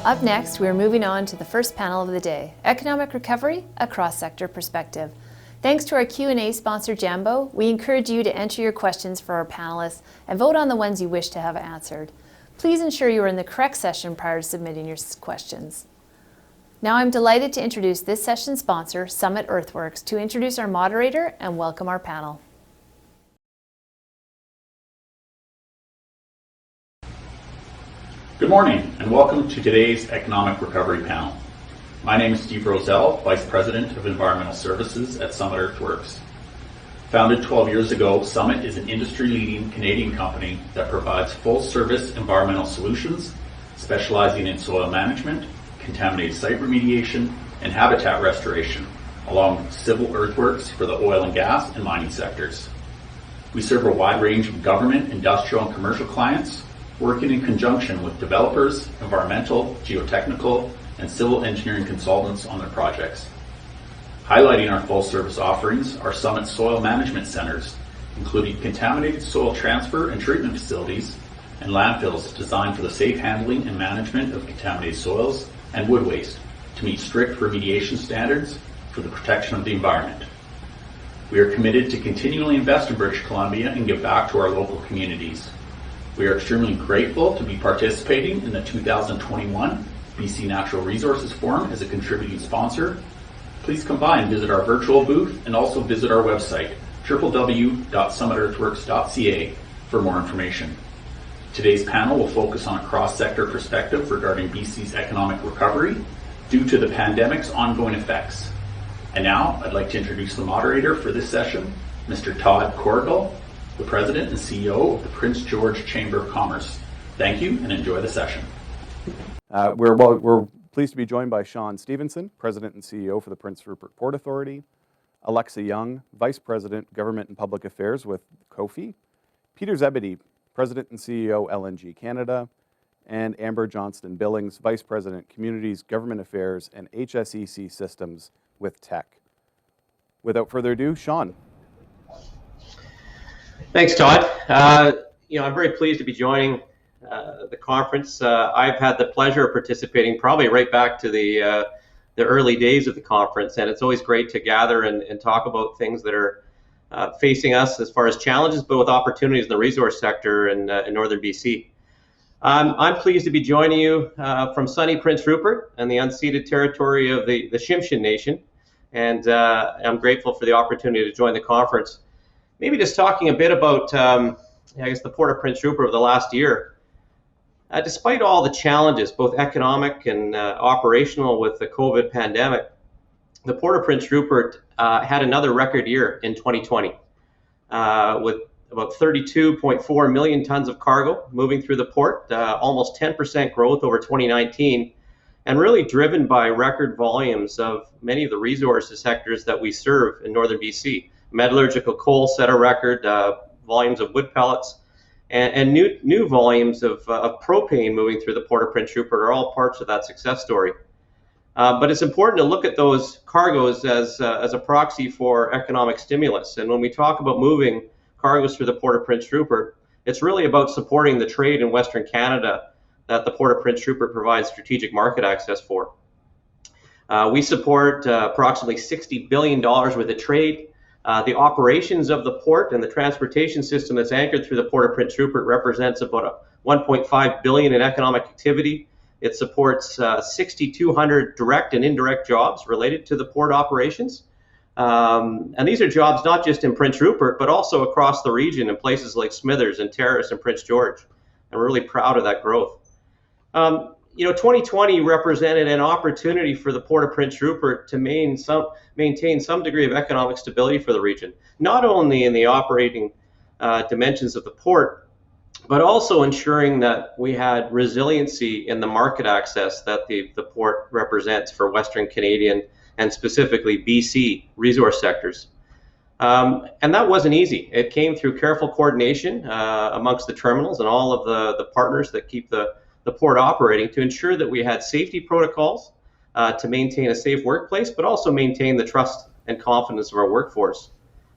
Up next, we are moving on to the first panel of the day, Economic Recovery, a Cross-Sector Perspective. Thanks to our Q&A sponsor, Jambo, we encourage you to enter your questions for our panelists and vote on the ones you wish to have answered. Please ensure you are in the correct session prior to submitting your questions. Now I'm delighted to introduce this session's sponsor, Summit Earthworks, to introduce our moderator and welcome our panel. Good morning and welcome to today's Economic Recovery panel. My name is Steve Roselle, Vice President of Environmental Services at Summit Earthworks. Founded 12 years ago, Summit is an industry-leading Canadian company that provides full-service environmental solutions, specializing in soil management, contaminated site remediation, and habitat restoration, along with civil earthworks for the oil and gas and mining sectors. We serve a wide range of government, industrial, and commercial clients, working in conjunction with developers, environmental, geotechnical, and civil engineering consultants on their projects. Highlighting our full-service offerings are Summit Soil Management Centers, including contaminated soil transfer and treatment facilities and landfills designed for the safe handling and management of contaminated soils and wood waste to meet strict remediation standards for the protection of the environment. We are committed to continually invest in British Columbia and give back to our local communities. We are extremely grateful to be participating in the 2021 BC Natural Resources Forum as a contributing sponsor. Please come by and visit our virtual booth and also visit our website, www.summitearthworks.ca, for more information. Today's panel will focus on a cross-sector perspective regarding BC's economic recovery due to the pandemic's ongoing effects. And now I'd like to introduce the moderator for this session, Mr. Todd Corrigall, the President and CEO of the Prince George Chamber of Commerce. Thank you and enjoy the session. We're pleased to be joined by Shaun Stevenson, President and CEO for the Prince Rupert Port Authority, Alexa Young, Vice President, Government and Public Affairs with Kofi, Peter Zebedee, President and CEO, LNG Canada, and Amber Johnston-Billings, Vice President, Communities, Government Affairs, and HSEC Systems with Teck. Without further ado, Shaun. Thanks, Todd. I'm very pleased to be joining the conference. I've had the pleasure of participating probably right back to the early days of the conference, and it's always great to gather and talk about things that are facing us as far as challenges, but with opportunities in the resource sector in northern BC. I'm pleased to be joining you from sunny Prince Rupert and the unceded territory of the Tsimshian Nation, and I'm grateful for the opportunity to join the conference. Maybe just talking a bit about, the Port of Prince Rupert over the last year. Despite all the challenges, both economic and operational with the COVID pandemic, the Port of Prince Rupert had another record year in 2020 with about 32.4 million tons of cargo moving through the port, almost 10% growth over 2019, and really driven by record volumes of many of the resources sectors that we serve in northern BC. Metallurgical coal set a record, volumes of wood pellets, and new volumes of propane moving through the Port of Prince Rupert are all parts of that success story. But it's important to look at those cargoes as a proxy for economic stimulus. And when we talk about moving cargoes through the Port of Prince Rupert, it's really about supporting the trade in Western Canada that the Port of Prince Rupert provides strategic market access for. We support approximately $60 billion worth of trade. The operations of the port and the transportation system that's anchored through the Port of Prince Rupert represents about $1.5 billion in economic activity. It supports 6,200 direct and indirect jobs related to the port operations. And these are jobs not just in Prince Rupert, but also across the region in places like Smithers and Terrace and Prince George. And we're really proud of that growth. 2020 represented an opportunity for the Port of Prince Rupert to maintain some degree of economic stability for the region, not only in the operating dimensions of the port, but also ensuring that we had resiliency in the market access that the port represents for Western Canadian and specifically BC resource sectors. And that wasn't easy. It came through careful coordination amongst the terminals and all of the partners that keep the port operating to ensure that we had safety protocols to maintain a safe workplace, but also maintain the trust and confidence of our workforce.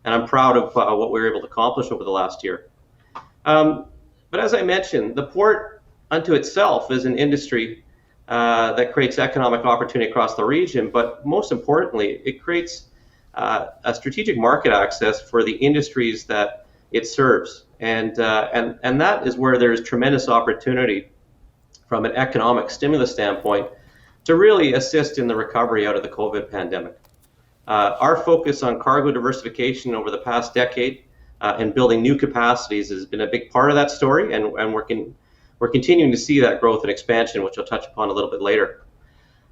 And I'm proud of what we were able to accomplish over the last year. But as I mentioned, the port unto itself is an industry that creates economic opportunity across the region, but most importantly, it creates a strategic market access for the industries that it serves. And that is where there's tremendous opportunity from an economic stimulus standpoint to really assist in the recovery out of the COVID pandemic. Our focus on cargo diversification over the past decade and building new capacities has been a big part of that story, and we're continuing to see that growth and expansion, which I'll touch upon a little bit later.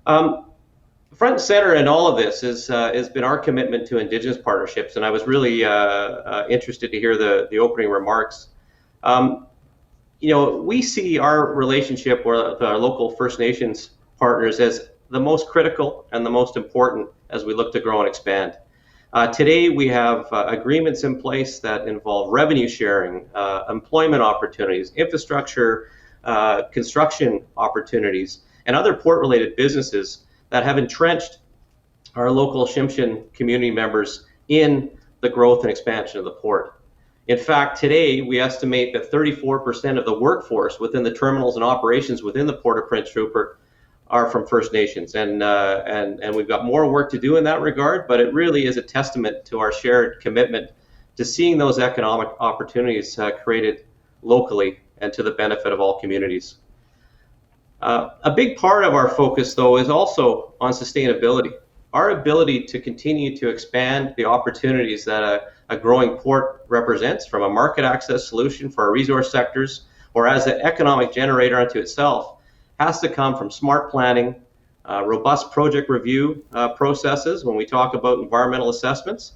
Front and center in all of this has been our commitment to Indigenous partnerships, and I was really interested to hear the opening remarks. We see our relationship with our local First Nations partners as the most critical and the most important as we look to grow and expand. Today, we have agreements in place that involve revenue sharing, employment opportunities, infrastructure, construction opportunities, and other port-related businesses that have entrenched our local Tsimshian community members in the growth and expansion of the port. In fact, today, we estimate that 34% of the workforce within the terminals and operations within the Port of Prince Rupert are from First Nations. And we've got more work to do in that regard, but it really is a testament to our shared commitment to seeing those economic opportunities created locally and to the benefit of all communities. A big part of our focus, though, is also on sustainability. Our ability to continue to expand the opportunities that a growing port represents, from a market access solution for our resource sectors or as an economic generator unto itself, has to come from smart planning, robust project review processes when we talk about environmental assessments,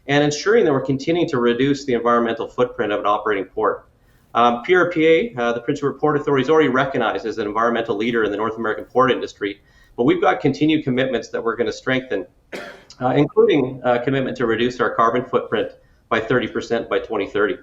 and ensuring that we're continuing to reduce the environmental footprint of an operating port. PRPA, the Prince Rupert Port Authority, is already recognized as an environmental leader in the North American port industry, but we've got continued commitments that we're going to strengthen, including a commitment to reduce our carbon footprint by 30% by 2030.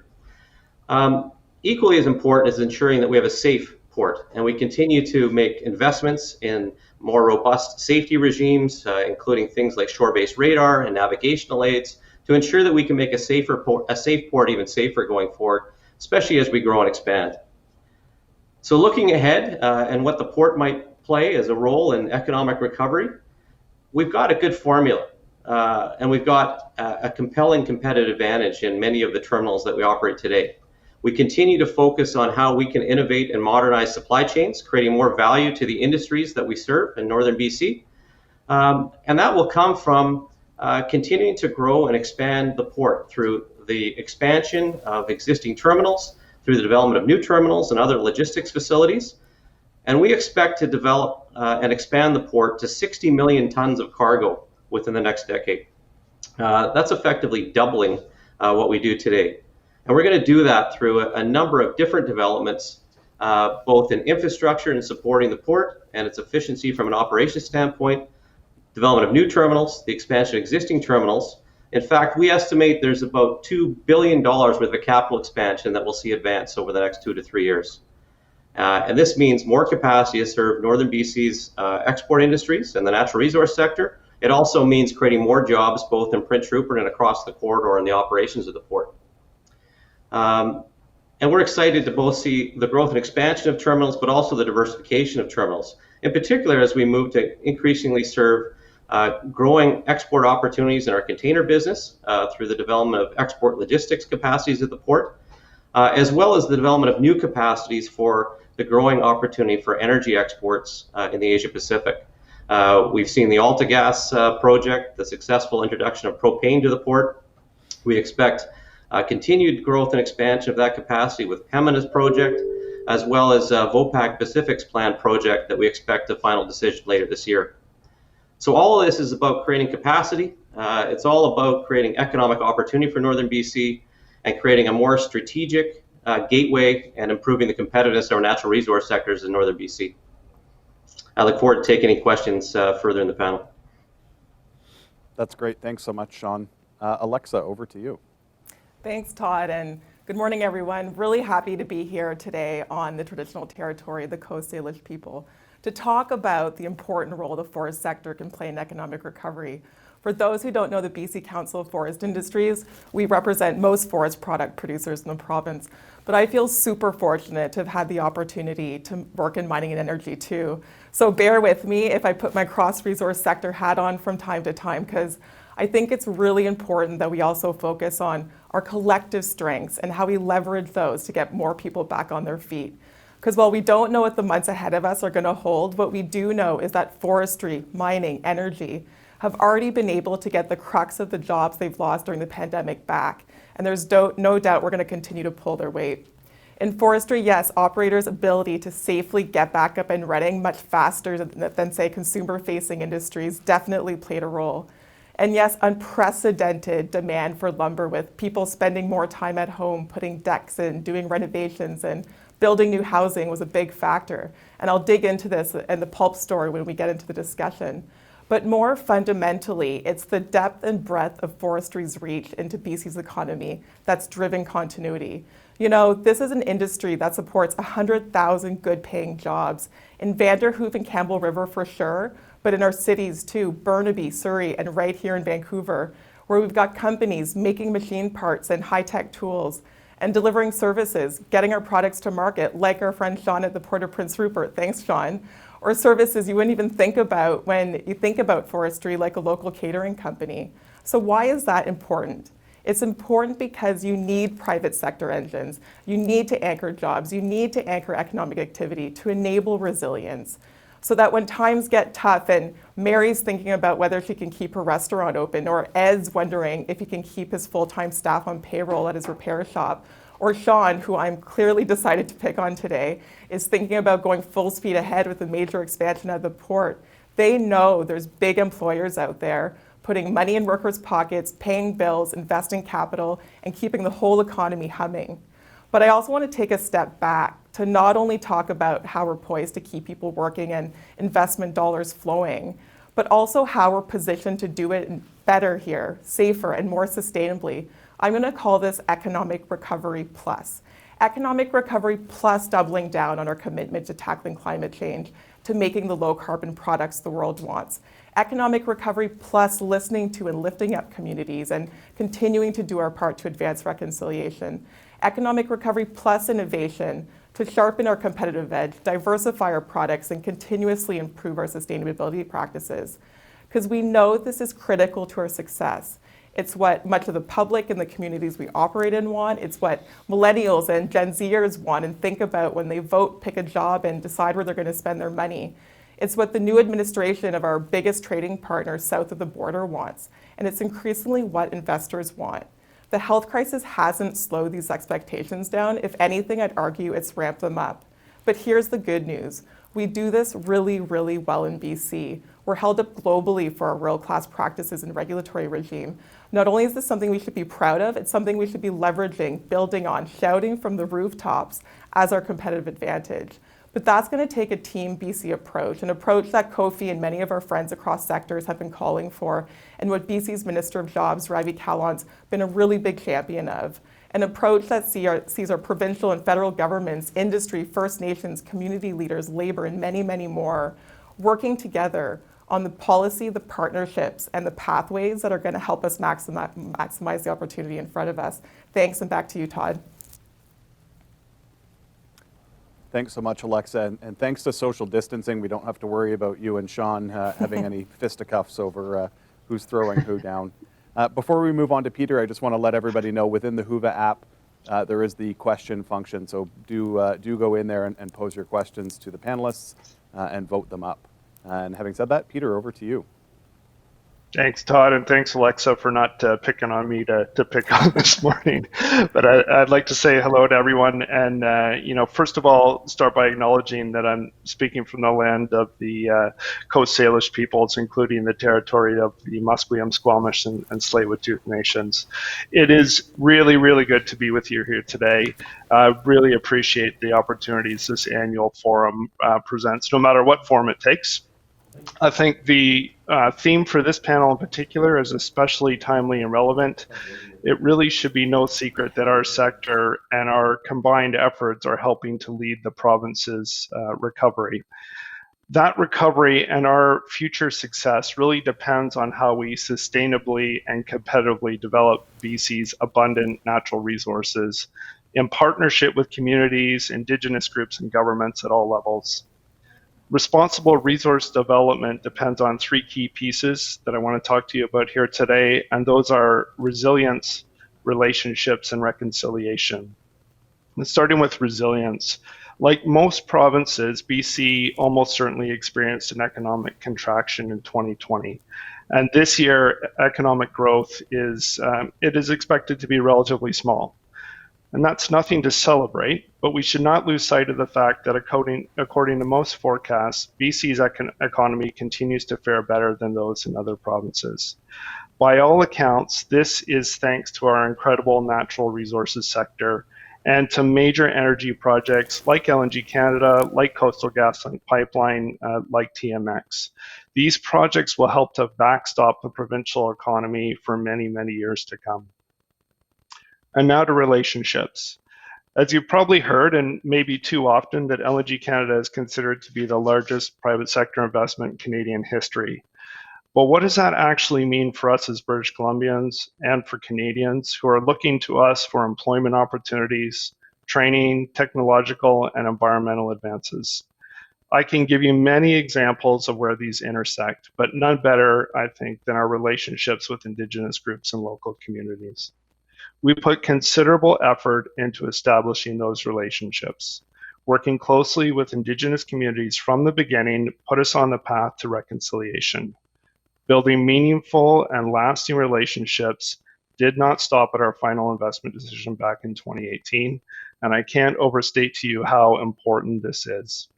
Equally as important is ensuring that we have a safe port, and we continue to make investments in more robust safety regimes, including things like shore-based radar and navigational aids, to ensure that we can make a safe port even safer going forward, especially as we grow and expand. So looking ahead and what the port might play as a role in economic recovery, we've got a good formula, and we've got a compelling competitive advantage in many of the terminals that we operate today. We continue to focus on how we can innovate and modernize supply chains, creating more value to the industries that we serve in northern BC. And that will come from continuing to grow and expand the port through the expansion of existing terminals, through the development of new terminals and other logistics facilities. And we expect to develop and expand the port to 60 million tons of cargo within the next decade. That's effectively doubling what we do today. And we're going to do that through a number of different developments, both in infrastructure and supporting the port and its efficiency from an operations standpoint, development of new terminals, the expansion of existing terminals. In fact, we estimate there's about $2 billion worth of capital expansion that we'll see advance over the next 2 to 3 years. And this means more capacity to serve northern BC's export industries and the natural resource sector. It also means creating more jobs both in Prince Rupert and across the corridor and the operations of the port. And we're excited to both see the growth and expansion of terminals, but also the diversification of terminals, in particular as we move to increasingly serve growing export opportunities in our container business through the development of export logistics capacities at the port, as well as the development of new capacities for the growing opportunity for energy exports in the Asia Pacific. We've seen the AltaGas project, the successful introduction of propane to the port. We expect continued growth and expansion of that capacity with Pembina's project, as well as Vopak Pacific's planned project that we expect a final decision later this year. So all of this is about creating capacity. It's all about creating economic opportunity for northern BC and creating a more strategic gateway and improving the competitiveness of our natural resource sectors in northern BC. I look forward to taking any questions further in the panel. That's great. Thanks so much, Shaun. Alexa, over to you. Thanks, Todd, and good morning, everyone. Really happy to be here today on the traditional territory of the Coast Salish people to talk about the important role the forest sector can play in economic recovery For those who don't know the BC Council of Forest Industries, we represent most forest product producers in the province. But I feel super fortunate to have had the opportunity to work in mining and energy too. So bear with me if I put my cross-resource sector hat on from time to time, because I think it's really important that we also focus on our collective strengths and how we leverage those to get more people back on their feet. Because while we don't know what the months ahead of us are going to hold, what we do know is that forestry, mining, energy have already been able to get the crux of the jobs they've lost during the pandemic back. And there's no doubt we're going to continue to pull their weight. In forestry, yes, operators' ability to safely get back up and running much faster than say, consumer-facing industries definitely played a role. And yes, unprecedented demand for lumber with people spending more time at home, putting decks in, doing renovations, and building new housing was a big factor. And I'll dig into this in the pulp story when we get into the discussion. But more fundamentally, it's the depth and breadth of forestry's reach into BC's economy that's driven continuity. You know, this is an industry that supports 100,000 good-paying jobs in Vanderhoof and Campbell River for sure, but in our cities too, Burnaby, Surrey, and right here in Vancouver, where we've got companies making machine parts and high-tech tools and delivering services, getting our products to market, like our friend Shaun at the Port of Prince Rupert. Thanks, Shaun. Or services you wouldn't even think about when you think about forestry, like a local catering company. So why is that important? It's important because you need private sector engines. You need to anchor jobs. You need to anchor economic activity to enable resilience, so that when times get tough and Mary's thinking about whether she can keep her restaurant open, or Ed's wondering if he can keep his full-time staff on payroll at his repair shop, or Shaun, who I'm clearly decided to pick on today, is thinking about going full speed ahead with a major expansion of the port, they know there's big employers out there putting money in workers' pockets, paying bills, investing capital, and keeping the whole economy humming. But I also want to take a step back to not only talk about how we're poised to keep people working and investment dollars flowing, but also how we're positioned to do it better here, safer, and more sustainably. I'm going to call this Economic Recovery Plus. Economic Recovery Plus doubling down on our commitment to tackling climate change, to making the low-carbon products the world wants. Economic Recovery Plus listening to and lifting up communities and continuing to do our part to advance reconciliation. Economic Recovery Plus innovation to sharpen our competitive edge, diversify our products, and continuously improve our sustainability practices. Because we know this is critical to our success. It's what much of the public and the communities we operate in want. It's what millennials and Gen Zers want and think about when they vote, pick a job, and decide where they're going to spend their money. It's what the new administration of our biggest trading partner south of the border wants. And it's increasingly what investors want. The health crisis hasn't slowed these expectations down. If anything, I'd argue it's ramped them up. But here's the good news. We do this really, really well in BC. We're held up globally for our world-class practices and regulatory regime. Not only is this something we should be proud of, it's something we should be leveraging, building on, shouting from the rooftops as our competitive advantage. But that's going to take a Team BC approach, an approach that Kofi and many of our friends across sectors have been calling for, and what BC's Minister of Jobs, Ravi Kahlon's been a really big champion of. An approach that sees our provincial and federal governments, industry, First Nations, community leaders, labor, and many, many more working together on the policy, the partnerships, and the pathways that are going to help us maximize the opportunity in front of us. Thanks, and back to you, Todd. Thanks so much, Alexa, and thanks to social distancing, we don't have to worry about you and Shaun having any fisticuffs over who's throwing who down. Before we move on to Peter, I just want to let everybody know within the Whova app, there is the question function, so do go in there and pose your questions to the panelists and vote them up. And having said that, Peter, over to you. Thanks, Todd, and thanks, Alexa, for not picking on me to pick on this morning. But I'd like to say hello to everyone, and first of all, start by acknowledging that I'm speaking from the land of the Coast Salish peoples, including the territory of the Musqueam, Squamish, and Tsleil-Waututh nations. It is really, really good to be with you here today. I really appreciate the opportunities this annual forum presents, no matter what form it takes. I think the theme for this panel in particular is especially timely and relevant. It really should be no secret that our sector and our combined efforts are helping to lead the province's recovery. That recovery and our future success really depends on how we sustainably and competitively develop BC's abundant natural resources in partnership with communities, Indigenous groups, and governments at all levels. Responsible resource development depends on three key pieces that I want to talk to you about here today, and those are resilience, relationships, and reconciliation. And starting with resilience, like most provinces, BC almost certainly experienced an economic contraction in 2020. And this year, economic growth is expected to be relatively small. And that's nothing to celebrate, but we should not lose sight of the fact that according to most forecasts, BC's economy continues to fare better than those in other provinces. By all accounts, this is thanks to our incredible natural resources sector and to major energy projects like LNG Canada, like Coastal GasLink Pipeline, like TMX. These projects will help to backstop the provincial economy for many, many years to come. And now to relationships. As you've probably heard, and maybe too often, that LNG Canada is considered to be the largest private sector investment in Canadian history. But what does that actually mean for us as British Columbians and for Canadians who are looking to us for employment opportunities, training, technological, and environmental advances? I can give you many examples of where these intersect, but none better, I think, than our relationships with Indigenous groups and local communities. We put considerable effort into establishing those relationships. Working closely with Indigenous communities from the beginning put us on the path to reconciliation. Building meaningful and lasting relationships did not stop at our final investment decision back in 2018, and I can't overstate to you how important this is.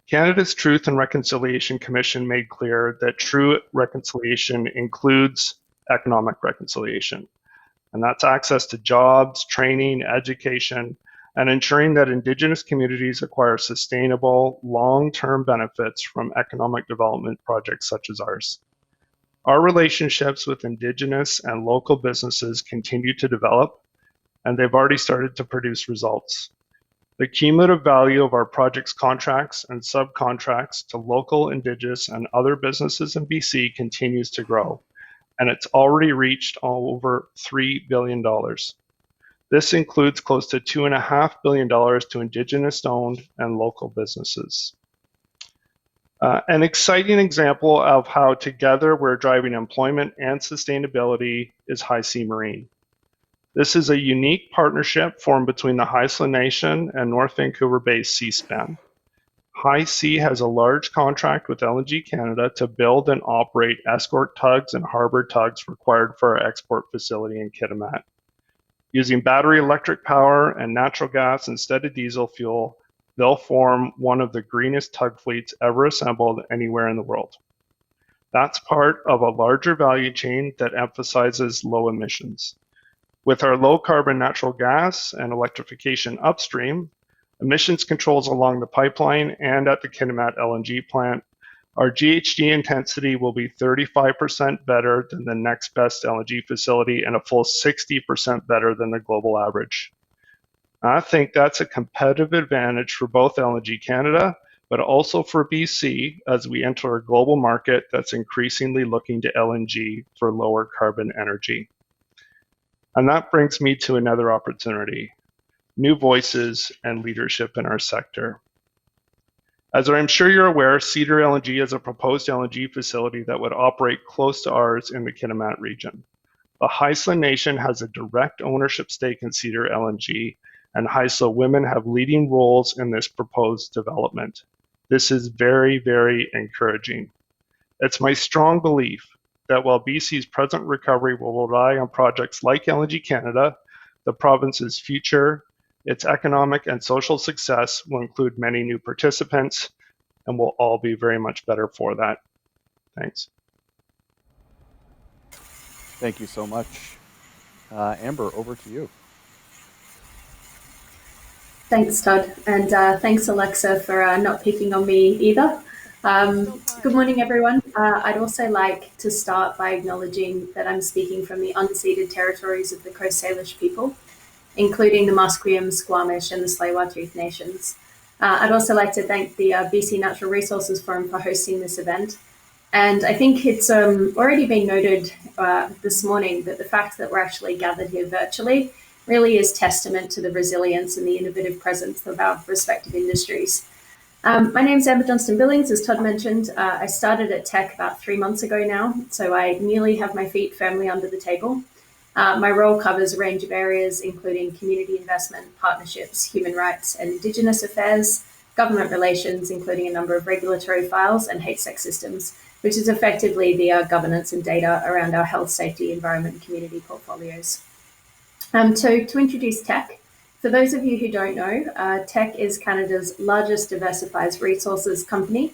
Canada's Truth and Reconciliation Commission made clear that true reconciliation includes economic reconciliation. And that's access to jobs, training, education, and ensuring that Indigenous communities acquire sustainable, long-term benefits from economic development projects such as ours. Our relationships with Indigenous and local businesses continue to develop, and they've already started to produce results. The cumulative value of our project's contracts and subcontracts to local, Indigenous, and other businesses in BC continues to grow, and it's already reached over $3 billion. This includes close to $2.5 billion to Indigenous-owned and local businesses. An exciting example of how together we're driving employment and sustainability is High Sea Marine. This is a unique partnership formed between the Haisla Nation and North Vancouver-based Seaspan. High Sea has a large contract with LNG Canada to build and operate escort tugs and harbor tugs required for our export facility in Kitimat. Using battery electric power and natural gas instead of diesel fuel, they'll form one of the greenest tug fleets ever assembled anywhere in the world. That's part of a larger value chain that emphasizes low emissions. With our low carbon natural gas and electrification upstream, emissions controls along the pipeline and at the Kitimat LNG plant, our GHG intensity will be 35% better than the next best LNG facility and a full 60% better than the global average. I think that's a competitive advantage for both LNG Canada, but also for BC as we enter a global market that's increasingly looking to LNG for lower carbon energy. And that brings me to another opportunity, new voices and leadership in our sector. As I'm sure you're aware, Cedar LNG is a proposed LNG facility that would operate close to ours in the Kitimat region. The Haisla Nation has a direct ownership stake in Cedar LNG, and Haisla women have leading roles in this proposed development. This is very, very encouraging. It's my strong belief that while BC's present recovery will rely on projects like LNG Canada, the province's future, its economic and social success will include many new participants, and we'll all be very much better for that. Thanks. Thank you so much. Amber, over to you. Thanks, Todd, and thanks, Alexa, for not picking on me either. Good morning, everyone. I'd also like to start by acknowledging that I'm speaking from the unceded territories of the Coast Salish people, including the Musqueam, Squamish, and the Tsleil-Waututh nations. I'd also like to thank the BC Natural Resources Forum for hosting this event. And I think it's already been noted this morning that the fact that we're actually gathered here virtually really is testament to the resilience and the innovative presence of our respective industries. My name's Johnston-Billings, as Todd mentioned. I started at Teck about 3 months ago now, so I nearly have my feet firmly under the table. My role covers a range of areas, including community investment, partnerships, human rights and Indigenous affairs, government relations, including a number of regulatory files, and HSEC systems, which is effectively the governance and data around our health, safety, environment, and community portfolios. So to introduce Teck, for those of you who don't know, Teck is Canada's largest diversified resources company.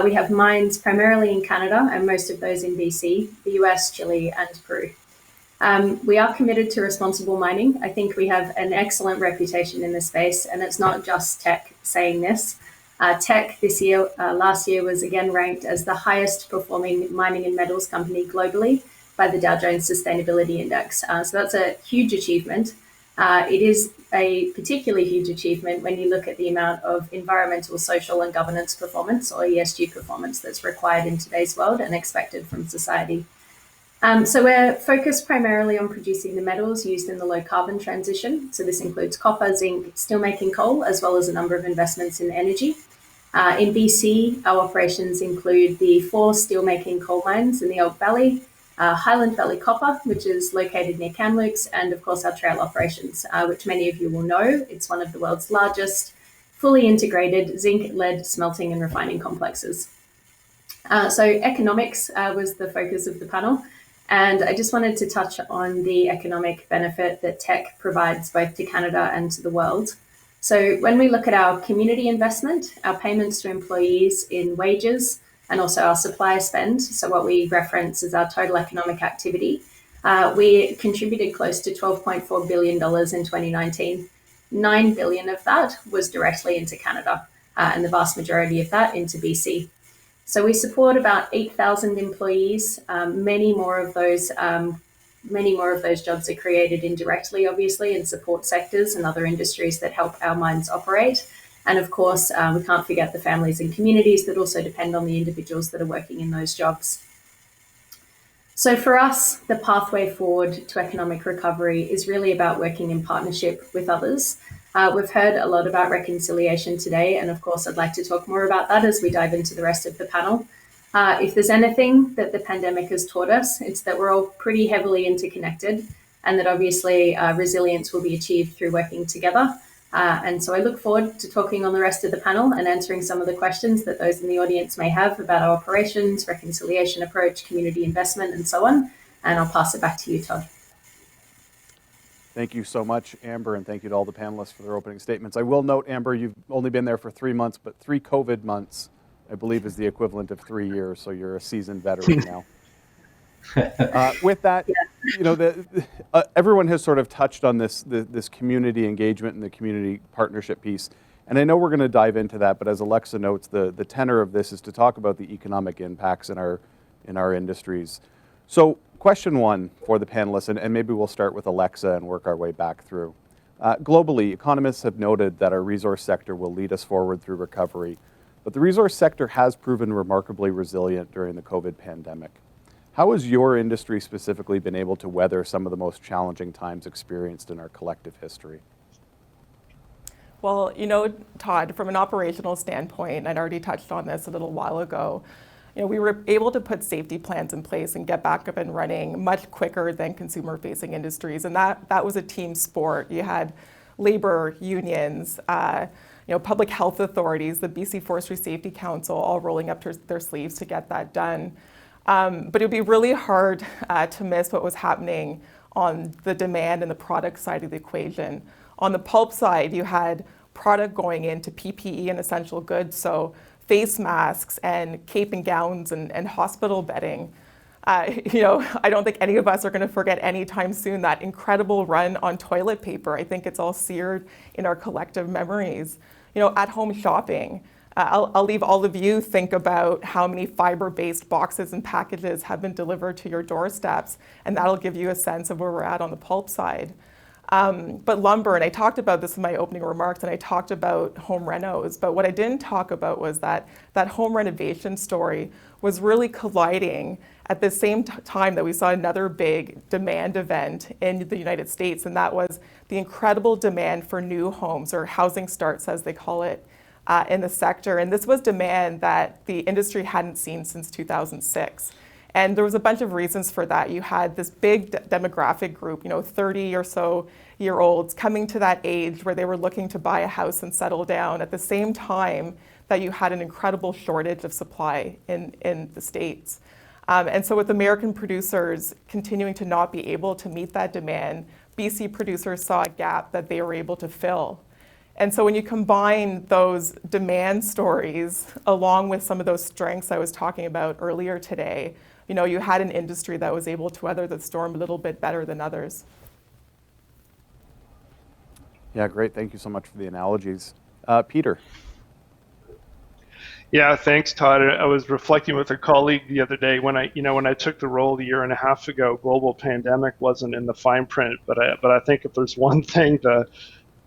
We have mines primarily in Canada and most of those in BC, the US, Chile, and Peru. We are committed to responsible mining. I think we have an excellent reputation in this space, and it's not just Teck saying this. Teck last year was again ranked as the highest performing mining and metals company globally by the Dow Jones Sustainability Index. So that's a huge achievement. It is a particularly huge achievement when you look at the amount of environmental, social, and governance performance, or ESG performance, that's required in today's world and expected from society. So we're focused primarily on producing the metals used in the low carbon transition. So this includes copper, zinc, steelmaking coal, as well as a number of investments in energy. In BC, our operations include the 4 steelmaking coal mines in the Oak Valley, Highland Valley Copper, which is located near Kamloops, and of course our trail operations, which many of you will know. It's one of the world's largest fully integrated zinc, lead, smelting and refining complexes. So economics was the focus of the panel. And I just wanted to touch on the economic benefit that Teck provides both to Canada and to the world. So when we look at our community investment, our payments to employees in wages, and also our supplier spend, so what we reference as our total economic activity, we contributed close to $12.4 billion in 2019. $9 billion of that was directly into Canada, and the vast majority of that into BC. So we support about 8,000 employees. Many more of those jobs are created indirectly, obviously, in support sectors and other industries that help our mines operate. And of course, we can't forget the families and communities that also depend on the individuals that are working in those jobs. So for us, the pathway forward to economic recovery is really about working in partnership with others. We've heard a lot about reconciliation today, and of course, I'd like to talk more about that as we dive into the rest of the panel. If there's anything that the pandemic has taught us, it's that we're all pretty heavily interconnected, and that obviously resilience will be achieved through working together. And so I look forward to talking on the rest of the panel and answering some of the questions that those in the audience may have about our operations, reconciliation approach, community investment, and so on. And I'll pass it back to you, Todd. Thank you so much, Amber, and thank you to all the panelists for their opening statements. I will note, Amber, you've only been there for 3 months, but 3 COVID months, I believe, is the equivalent of 3 years, so you're a seasoned veteran now. With that, you know, everyone has sort of touched on this community engagement and the community partnership piece, and I know we're going to dive into that, but as Alexa notes, the tenor of this is to talk about the economic impacts in our industries. So question 1 for the panelists, and maybe we'll start with Alexa and work our way back through. Globally, economists have noted that our resource sector will lead us forward through recovery, but the resource sector has proven remarkably resilient during the COVID pandemic. How has your industry specifically been able to weather some of the most challenging times experienced in our collective history? Well, you know, Todd, from an operational standpoint, I'd already touched on this a little while ago, you know, we were able to put safety plans in place and get back up and running much quicker than consumer-facing industries, and that was a team sport. You had labor unions, you know, public health authorities, the BC Forestry Safety Council, all rolling up their sleeves to get that done. But it would be really hard to miss what was happening on the demand and the product side of the equation. On the pulp side, you had product going into PPE and essential goods, so face masks and cape and gowns and hospital bedding. You know, I don't think any of us are going to forget anytime soon that incredible run on toilet paper. I think it's all seared in our collective memories. You know, at-home shopping. I'll leave all of you think about how many fiber-based boxes and packages have been delivered to your doorsteps, and that'll give you a sense of where we're at on the pulp side. But lumber, and I talked about this in my opening remarks, and I talked about home renos, but what I didn't talk about was that home renovation story was really colliding at the same time that we saw another big demand event in the United States, and that was the incredible demand for new homes, or housing starts as they call it, in the sector. And this was demand that the industry hadn't seen since 2006. And there was a bunch of reasons for that. You had this big demographic group, 30 or so year olds coming to that age where they were looking to buy a house and settle down at the same time that you had an incredible shortage of supply in the States. And so with American producers continuing to not be able to meet that demand, BC producers saw a gap that they were able to fill. And so when you combine those demand stories along with some of those strengths I was talking about earlier today, you had an industry that was able to weather the storm a little bit better than others. Yeah, great. Thank you so much for the analogies. Peter. Yeah, thanks, Todd. I was reflecting with a colleague the other day when I took the role a year and a half ago. Global pandemic wasn't in the fine print, but I think if there's one thing to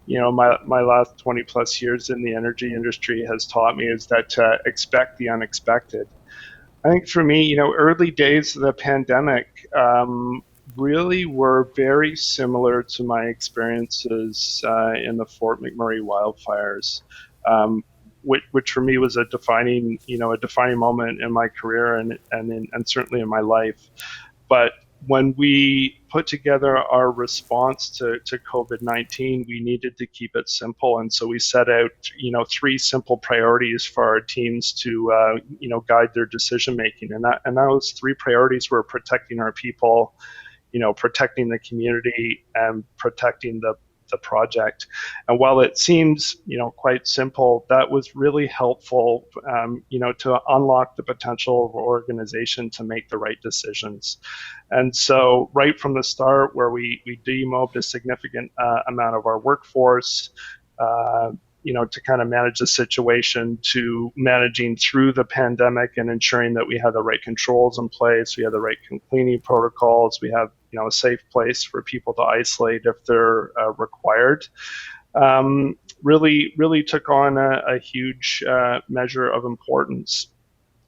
my last 20 plus years in the energy industry has taught me is that expect the unexpected. I think for me, early days of the pandemic really were very similar to my experiences in the Fort McMurray wildfires, which for me was a defining moment in my career and certainly in my life. But when we put together our response to COVID-19, we needed to keep it simple. And so we set out, 3 simple priorities for our teams to, guide their decision making. And those 3 priorities were protecting our people, protecting the community, and protecting the project. And while it seems, quite simple, that was really helpful, to unlock the potential of our organization to make the right decisions. And so right from the start, where we demobbed a significant amount of our workforce, to kind of manage the situation, to managing through the pandemic and ensuring that we had the right controls in place, we had the right cleaning protocols, we have a safe place for people to isolate if they're required. Really took on a huge measure of importance.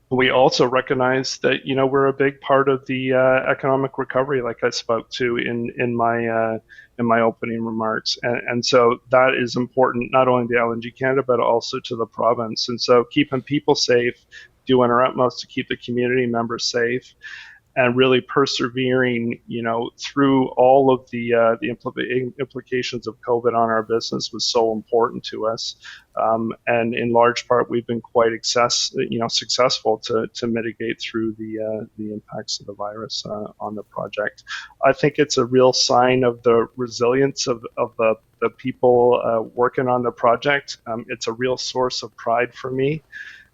We also recognize that we're a big part of the economic recovery, like I spoke to in my opening remarks, and so that is important not only to LNG Canada but also to the province. And so keeping people safe, doing our utmost to keep the community members safe, and really persevering, through all of the implications of COVID on our business was so important to us. And in large part, we've been quite successful to mitigate through the impacts of the virus on the project. I think it's a real sign of the resilience of the people working on the project. It's a real source of pride for me.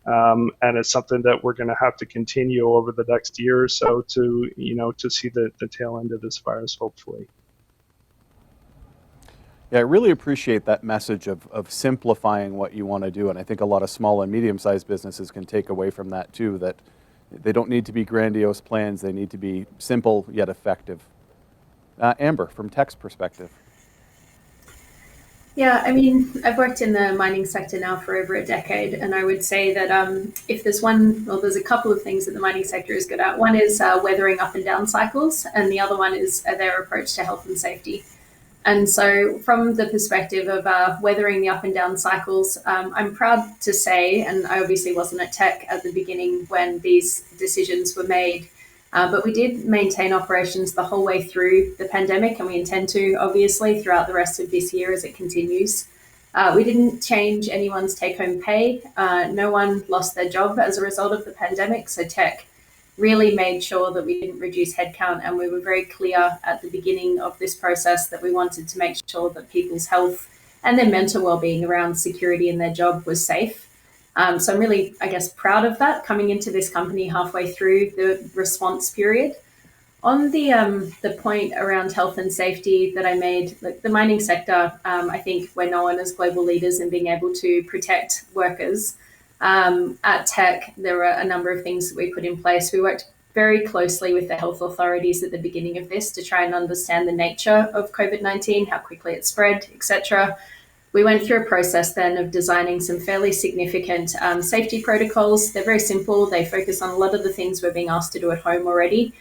And it's something that we're going to have to continue over the next year or so to see the tail end of this virus, hopefully. Yeah, I really appreciate that message of simplifying what you want to do. And I think a lot of small and medium-sized businesses can take away from that too, that they don't need to be grandiose plans. They need to be simple yet effective. Amber, from Teck's perspective. Yeah, I've worked in the mining sector now for over a decade, and I would say that if there's there's a couple of things that the mining sector is good at. One is weathering up and down cycles, and the other one is their approach to health and safety. And so from the perspective of weathering the up and down cycles, I'm proud to say, and I obviously wasn't at Teck at the beginning when these decisions were made, but we did maintain operations the whole way through the pandemic, and we intend to, obviously, throughout the rest of this year as it continues. We didn't change anyone's take-home pay. No one lost their job as a result of the pandemic, so Teck really made sure that we didn't reduce headcount, and we were very clear at the beginning of this process that we wanted to make sure that people's health and their mental well-being around security in their job was safe. So I'm really, proud of that coming into this company halfway through the response period. On the point around health and safety that I made, the mining sector, I think we're known as global leaders in being able to protect workers. At Teck, there were a number of things that we put in place. We worked very closely with the health authorities at the beginning of this to try and understand the nature of COVID-19, how quickly it spread, etc. We went through a process then of designing some fairly significant safety protocols. They're very simple. They focus on a lot of the things we're being asked to do at home already.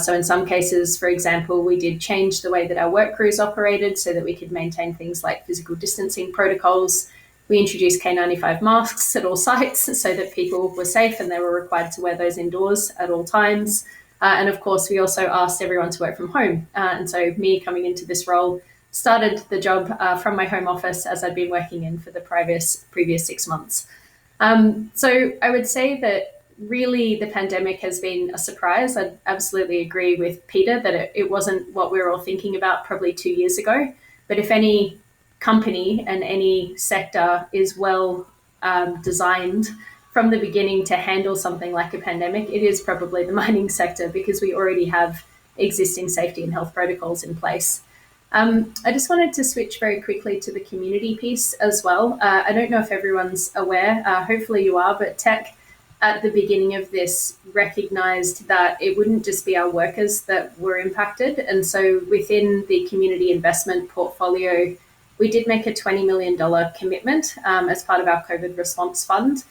So in some cases, for example, we did change the way that our work crews operated so that we could maintain things like physical distancing protocols. We introduced K95 masks at all sites so that people were safe and they were required to wear those indoors at all times. And of course, we also asked everyone to work from home. And so me coming into this role started the job from my home office as I'd been working in for the previous 6 months. So I would say that really the pandemic has been a surprise. I absolutely agree with Peter that it wasn't what we were all thinking about probably 2 years ago. But if any company and any sector is well designed from the beginning to handle something like a pandemic, it is probably the mining sector, because we already have existing safety and health protocols in place. I just wanted to switch very quickly to the community piece as well. I don't know if everyone's aware, hopefully you are, but Teck at the beginning of this recognized that it wouldn't just be our workers that were impacted. And so within the community investment portfolio, we did make a $20 million commitment as part of our COVID response fund.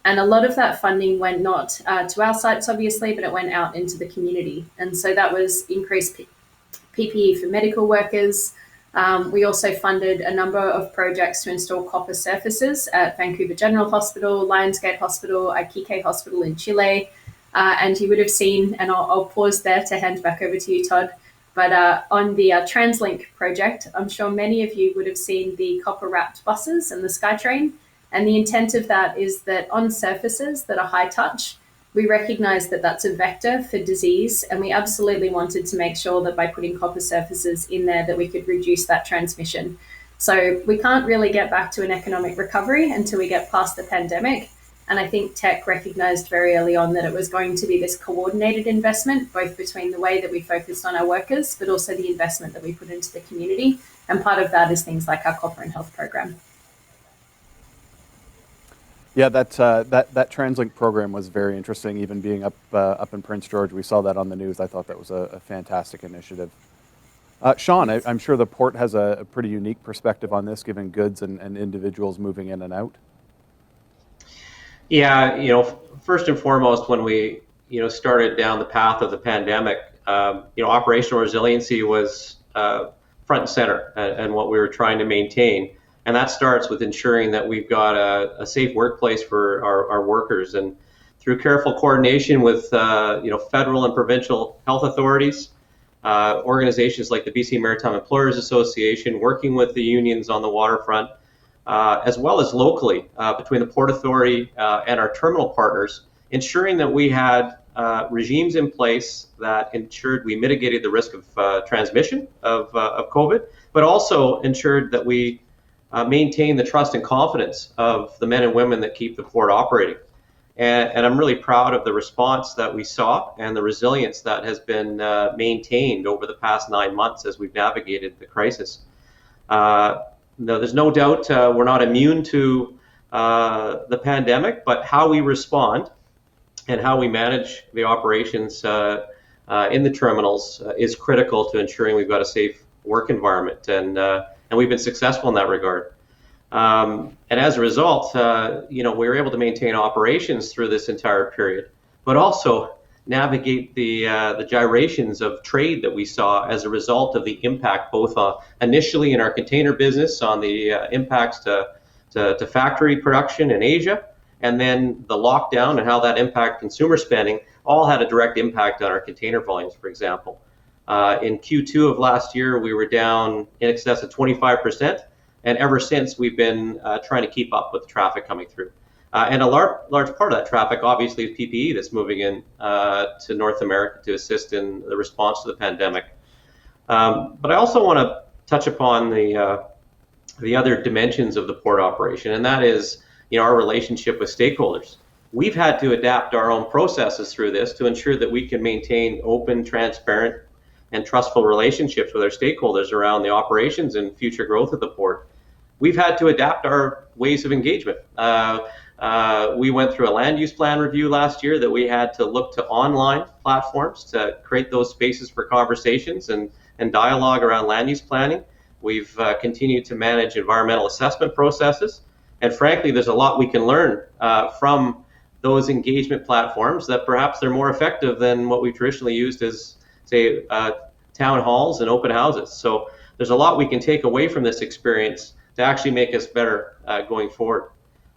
And a lot of that funding went not to our sites, obviously, but it went out into the community. And so that was increased PPE for medical workers. We also funded a number of projects to install copper surfaces at Vancouver General Hospital, Lionsgate Hospital, Iquique Hospital in Chile. And you would have seen, and I'll pause there to hand back over to you, Todd, but on the TransLink project, I'm sure many of you would have seen the copper-wrapped buses and the SkyTrain. And the intent of that is that on surfaces that are high touch, we recognize that that's a vector for disease, and we absolutely wanted to make sure that by putting copper surfaces in there that we could reduce that transmission. So we can't really get back to an economic recovery until we get past the pandemic. And I think Teck recognized very early on that it was going to be this coordinated investment, both between the way that we focused on our workers, but also the investment that we put into the community. And part of that is things like our copper and health program. Yeah, that TransLink program was very interesting. Even being up in Prince George, we saw that on the news. I thought that was a fantastic initiative. Shaun, I'm sure the port has a pretty unique perspective on this, given goods and individuals moving in and out. Yeah, first and foremost, when we started down the path of the pandemic, operational resiliency was front and center, and what we were trying to maintain. And that starts with ensuring that we've got a safe workplace for our workers. And through careful coordination with federal and provincial health authorities, organizations like the BC Maritime Employers Association, working with the unions on the waterfront, as well as locally between the Port Authority and our terminal partners, ensuring that we had regimes in place that ensured we mitigated the risk of transmission of COVID, but also ensured that we maintain the trust and confidence of the men and women that keep the port operating. And I'm really proud of the response that we saw and the resilience that has been maintained over the past 9 months as we've navigated the crisis. There's no doubt we're not immune to the pandemic, but how we respond and how we manage the operations in the terminals is critical to ensuring we've got a safe work environment. And we've been successful in that regard. And as a result, we were able to maintain operations through this entire period, but also navigate the gyrations of trade that we saw as a result of the impact, both initially in our container business on the impacts to factory production in Asia, and then the lockdown and how that impacted consumer spending all had a direct impact on our container volumes, for example. In Q2 of last year, we were down in excess of 25%, and ever since we've been trying to keep up with the traffic coming through. And a large part of that traffic, obviously, is PPE that's moving in to North America to assist in the response to the pandemic. But I also want to touch upon the other dimensions of the port operation, and that is our relationship with stakeholders. We've had to adapt our own processes through this to ensure that we can maintain open, transparent, and trustful relationships with our stakeholders around the operations and future growth of the port. We've had to adapt our ways of engagement. We went through a land use plan review last year that we had to look to online platforms to create those spaces for conversations and dialogue around land use planning. We've continued to manage environmental assessment processes. And frankly, there's a lot we can learn from those engagement platforms that perhaps they're more effective than what we've traditionally used as, say, town halls and open houses. So there's a lot we can take away from this experience to actually make us better going forward.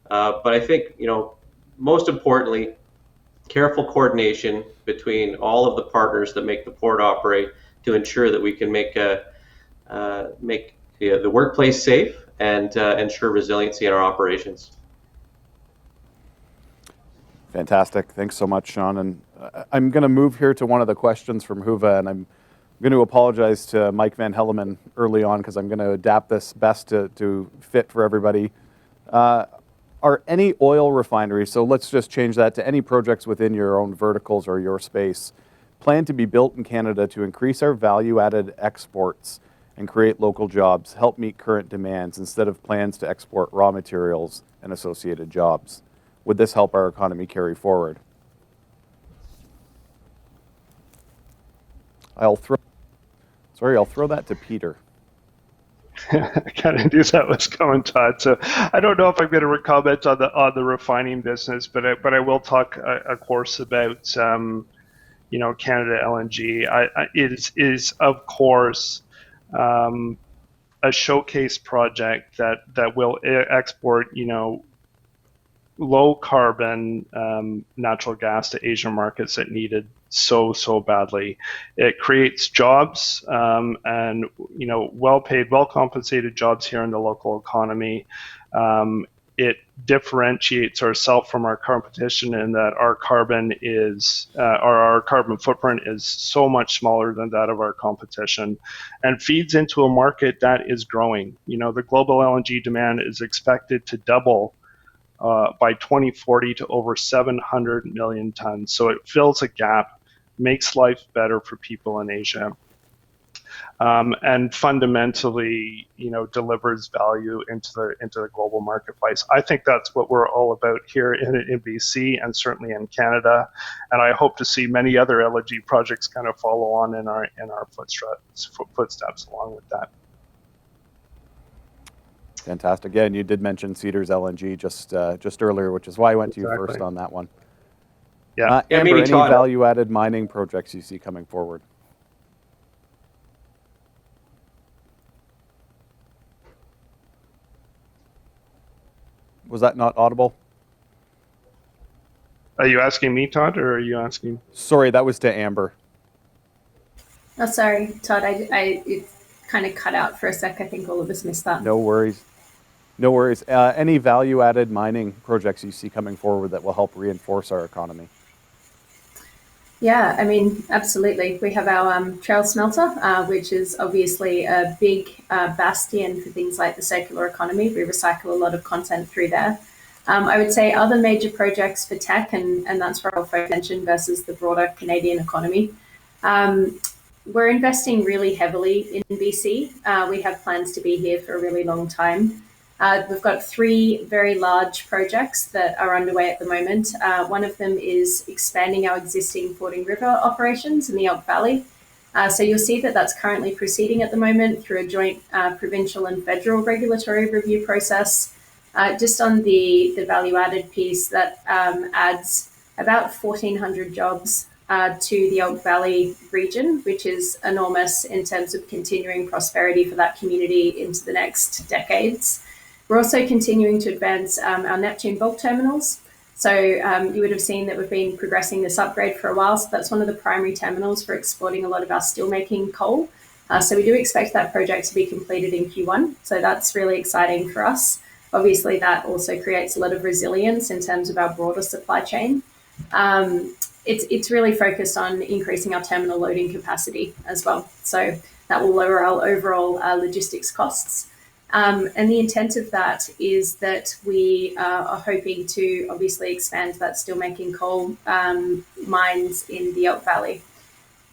But I think, most importantly, careful coordination between all of the partners that make the port operate to ensure that we can make the workplace safe and ensure resiliency in our operations. Fantastic. Thanks so much, Shaun. And I'm going to move here to one of the questions from Huva, and I'm going to apologize to Mike Van Helleman early on because I'm going to adapt this best to fit for everybody. Are any oil refineries, so let's just change that to any projects within your own verticals or your space, planned to be built in Canada to increase our value-added exports and create local jobs, help meet current demands instead of plans to export raw materials and associated jobs? Would this help our economy carry forward? I'll throw that to Peter. I kind of knew that was coming, Todd. So I don't know if I'm going to comment on the refining business, but I will talk, of course, about Canada LNG. It is of course a showcase project that will export low carbon natural gas to Asian markets that need it so badly. It creates jobs and well paid, well compensated jobs here in the local economy. It differentiates ourselves from our competition in that our carbon our carbon footprint is so much smaller than that of our competition, and feeds into a market that is growing. The global LNG demand is expected to double by 2040 to over 700 million tons. So it fills a gap, makes life better for people in Asia, and fundamentally, delivers value into the global marketplace. I think that's what we're all about here in BC and certainly in Canada, and I hope to see many other LNG projects kind of follow on in our footsteps along with that. Fantastic. Yeah, and you did mention Cedars LNG just earlier, which is why I went to you first on that one. Yeah. Amber, maybe any Todd. value-added mining projects you see coming forward? Was that not audible? Are you asking me, Todd, or are you asking? Sorry, that was to Amber. Oh, sorry, Todd. It kind of cut out for a sec. I think all of us missed that. No worries. No worries. Any value-added mining projects you see coming forward that will help reinforce our economy? Yeah, I mean, absolutely. We have our trail smelter, which is obviously a big bastion for things like the circular economy. We recycle a lot of content through there. I would say other major projects for Teck, and that's where I'll focus attention versus the broader Canadian economy. We're investing really heavily in BC. We have plans to be here for a really long time. We've got 3 very large projects that are underway at the moment. One of them is expanding our existing Fording River operations in the Elk Valley. So you'll see that that's currently proceeding at the moment through a joint provincial and federal regulatory review process. Just on the value-added piece, that adds about 1,400 jobs to the Elk Valley region, which is enormous in terms of continuing prosperity for that community into the next decades. We're also continuing to advance our Neptune bulk terminals. So you would have seen that we've been progressing this upgrade for a while. So that's one of the primary terminals for exporting a lot of our steelmaking coal. So we do expect that project to be completed in Q1. So that's really exciting for us. Obviously, that also creates a lot of resilience in terms of our broader supply chain. It's really focused on increasing our terminal loading capacity as well. So that will lower our overall logistics costs. And the intent of that is that we are hoping to obviously expand that steelmaking coal mines in the Elk Valley.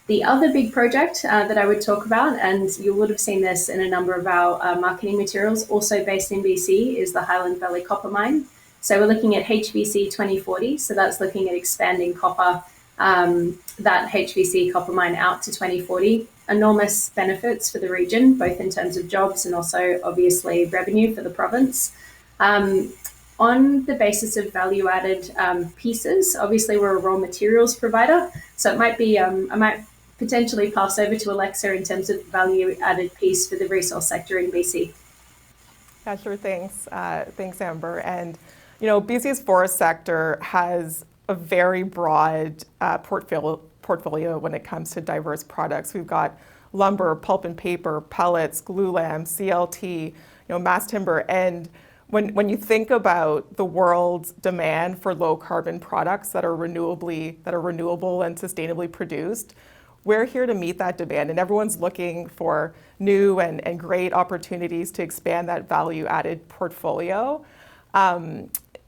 The other big project that I would talk about, and you would have seen this in a number of our marketing materials, also based in BC, is the Highland Valley Copper Mine. So we're looking at HVC 2040. So that's looking at expanding copper, that HVC copper mine out to 2040. Enormous benefits for the region, both in terms of jobs and also obviously revenue for the province. On the basis of value-added pieces, obviously we're a raw materials provider, so it might be, I might potentially pass over to Alexa in terms of value-added piece for the resource sector in BC. Yeah, sure, thanks. Thanks, Amber. And, you know, BC's forest sector has a very broad portfolio when it comes to diverse products. We've got lumber, pulp and paper, pellets, glulam, CLT, you know, mass timber. And when you think about the world's demand for low carbon products that are renewable and sustainably produced, we're here to meet that demand, and everyone's looking for new and great opportunities to expand that value-added portfolio,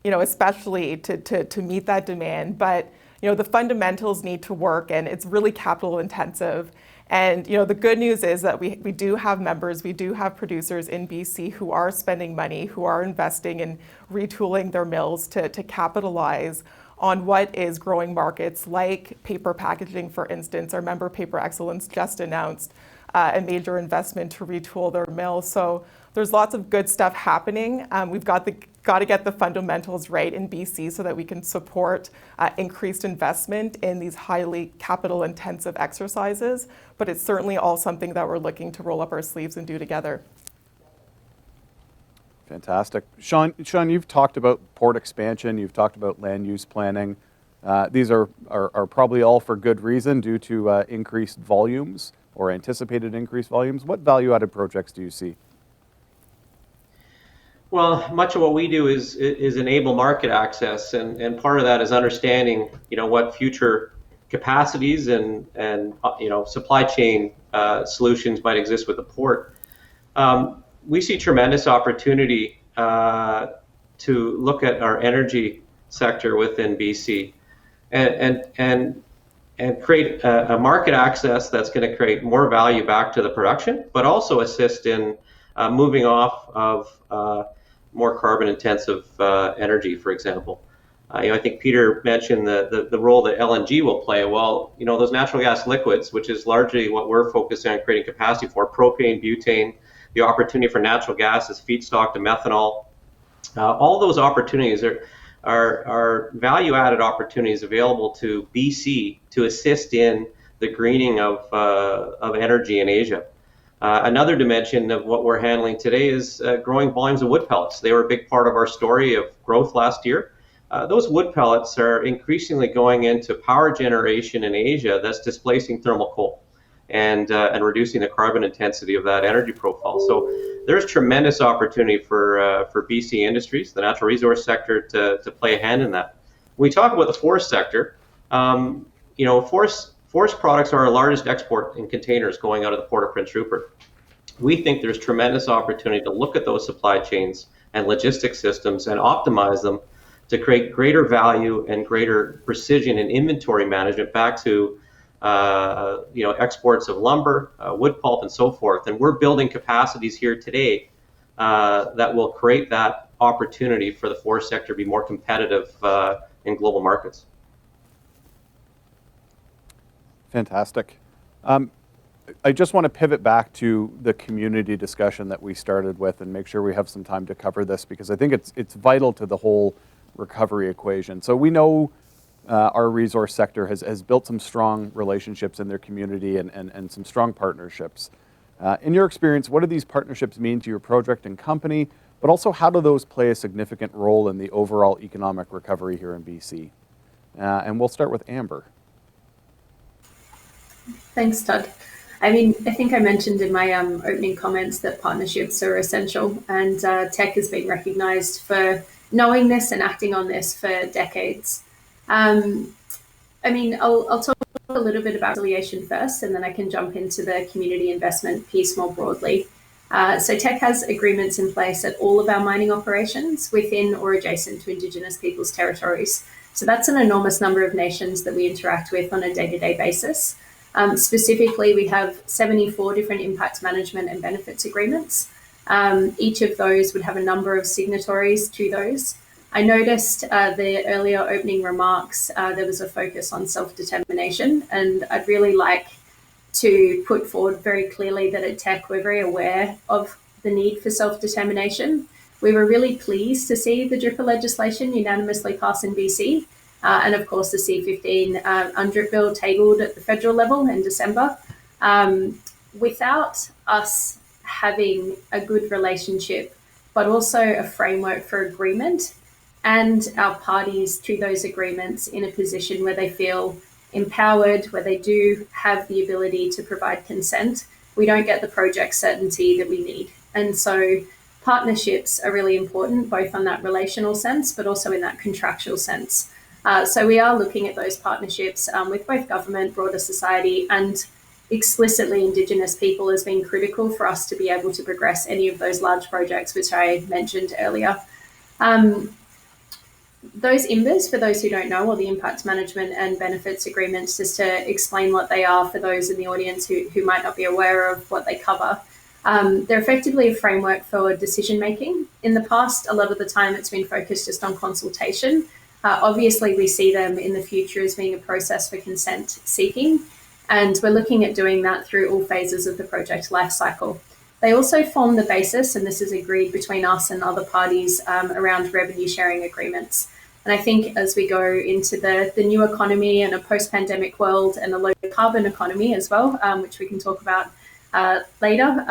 you know, especially to meet that demand. But, you know, the fundamentals need to work, and it's really capital intensive. And, you know, the good news is that we do have members, we do have producers in BC who are spending money, who are investing in retooling their mills to capitalize on what is growing markets like paper packaging, for instance. Our member Paper Excellence just announced a major investment to retool their mill. So there's lots of good stuff happening. We've got to get the fundamentals right in BC so that we can support increased investment in these highly capital intensive exercises. But it's certainly all something that we're looking to roll up our sleeves and do together. Fantastic. Shaun, you've talked about port expansion, you've talked about land use planning. These are probably all for good reason due to increased volumes or anticipated increased volumes. What value-added projects do you see? Well, much of what we do is enable market access, and part of that is understanding, you know, what future capacities and you know, supply chain solutions might exist with the port. We see tremendous opportunity to look at our energy sector within BC and create a market access that's going to create more value back to the production, but also assist in moving off of more carbon intensive energy, for example. You know, I think Peter mentioned the role that LNG will play. Well, you know, those natural gas liquids, which is largely what we're focusing on creating capacity for, propane, butane, the opportunity for natural gas as feedstock to methanol. All those opportunities are value-added opportunities available to BC to assist in the greening of energy in Asia. Another dimension of what we're handling today is growing volumes of wood pellets. They were a big part of our story of growth last year. Those wood pellets are increasingly going into power generation in Asia that's displacing thermal coal and reducing the carbon intensity of that energy profile. So there's tremendous opportunity for BC industries, the natural resource sector, to play a hand in that. When we talk about the forest sector, you know, forest products are our largest export in containers going out of the Port of Prince Rupert. We think there's tremendous opportunity to look at those supply chains and logistics systems and optimize them to create greater value and greater precision in inventory management back to you know, exports of lumber, wood pulp, and so forth. And we're building capacities here today that will create that opportunity for the forest sector to be more competitive in global markets. Fantastic. I just want to pivot back to the community discussion that we started with and make sure we have some time to cover this, because I think it's vital to the whole recovery equation. So we know our resource sector has built some strong relationships in their community and some strong partnerships. In your experience, what do these partnerships mean to your project and company, but also how do those play a significant role in the overall economic recovery here in BC? And we'll start with Amber. Thanks, Todd. I mean, I think I mentioned in my opening comments that partnerships are essential, and Teck has been recognised for knowing this and acting on this for decades. I mean, I'll talk a little bit about reconciliation first, and then I can jump into the community investment piece more broadly. So Teck has agreements in place at all of our mining operations within or adjacent to Indigenous peoples' territories. So that's an enormous number of nations that we interact with on a day-to-day basis. Specifically, we have 74 different impact management and benefits agreements. Each of those would have a number of signatories to those. I noticed the earlier opening remarks, there was a focus on self-determination, and I'd really like to put forward very clearly that at Teck we're very aware of the need for self-determination. We were really pleased to see the DRIPA legislation unanimously pass in BC, and of course the C15 UNDRIP bill tabled at the federal level in December. Without us having a good relationship, but also a framework for agreement, and our parties to those agreements in a position where they feel empowered, where they do have the ability to provide consent, we don't get the project certainty that we need. And so partnerships are really important, both on that relational sense, but also in that contractual sense. So we are looking at those partnerships with both government, broader society, and explicitly Indigenous people as being critical for us to be able to progress any of those large projects, which I mentioned earlier. Those IMBAs, for those who don't know, or the Impact Management and Benefits Agreements, just to explain what they are for those in the audience who might not be aware of what they cover. They're effectively a framework for decision making. In the past, a lot of the time it's been focused just on consultation. Obviously, we see them in the future as being a process for consent seeking, and we're looking at doing that through all phases of the project lifecycle. They also form the basis, and this is agreed between us and other parties around revenue sharing agreements. And I think as we go into the new economy and a post-pandemic world and a low carbon economy as well, which we can talk about later,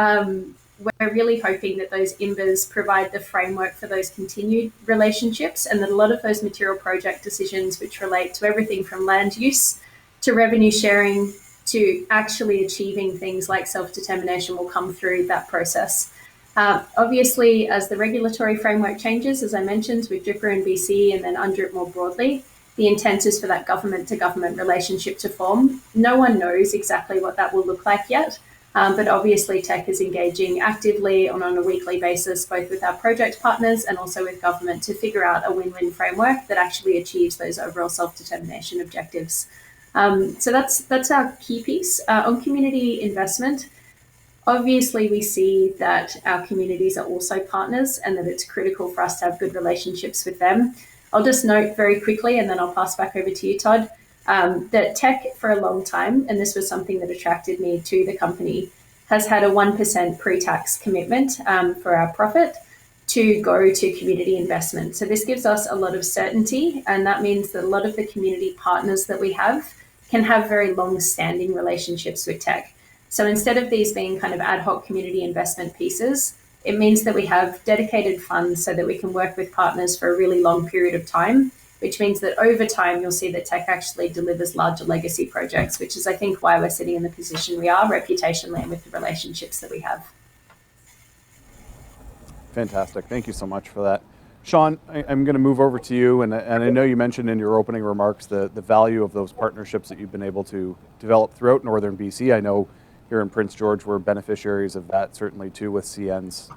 we're really hoping that those IMBAs provide the framework for those continued relationships, and that a lot of those material project decisions, which relate to everything from land use to revenue sharing to actually achieving things like self-determination, will come through that process. Obviously, as the regulatory framework changes, as I mentioned, with DRIPA in BC and then UNDRIP more broadly, the intent is for that government-to-government relationship to form. No one knows exactly what that will look like yet, but obviously Teck is engaging actively on a weekly basis, both with our project partners and also with government, to figure out a win-win framework that actually achieves those overall self-determination objectives. So that's our key piece. On community investment, obviously we see that our communities are also partners and that it's critical for us to have good relationships with them. I'll just note very quickly, and then I'll pass back over to you, Todd, that Teck for a long time, and this was something that attracted me to the company, has had a 1% pre-tax commitment for our profit to go to community investment. So this gives us a lot of certainty, and that means that a lot of the community partners that we have can have very long-standing relationships with Teck. So instead of these being kind of ad hoc community investment pieces, it means that we have dedicated funds so that we can work with partners for a really long period of time, which means that over time you'll see that Teck actually delivers larger legacy projects, which is, I think, why we're sitting in the position we are reputationally and with the relationships that we have. Fantastic. Thank you so much for that. Shaun, I'm going to move over to you, and I know you mentioned in your opening remarks the value of those partnerships that you've been able to develop throughout northern BC. I know here in Prince George we're beneficiaries of that, certainly too, with CN's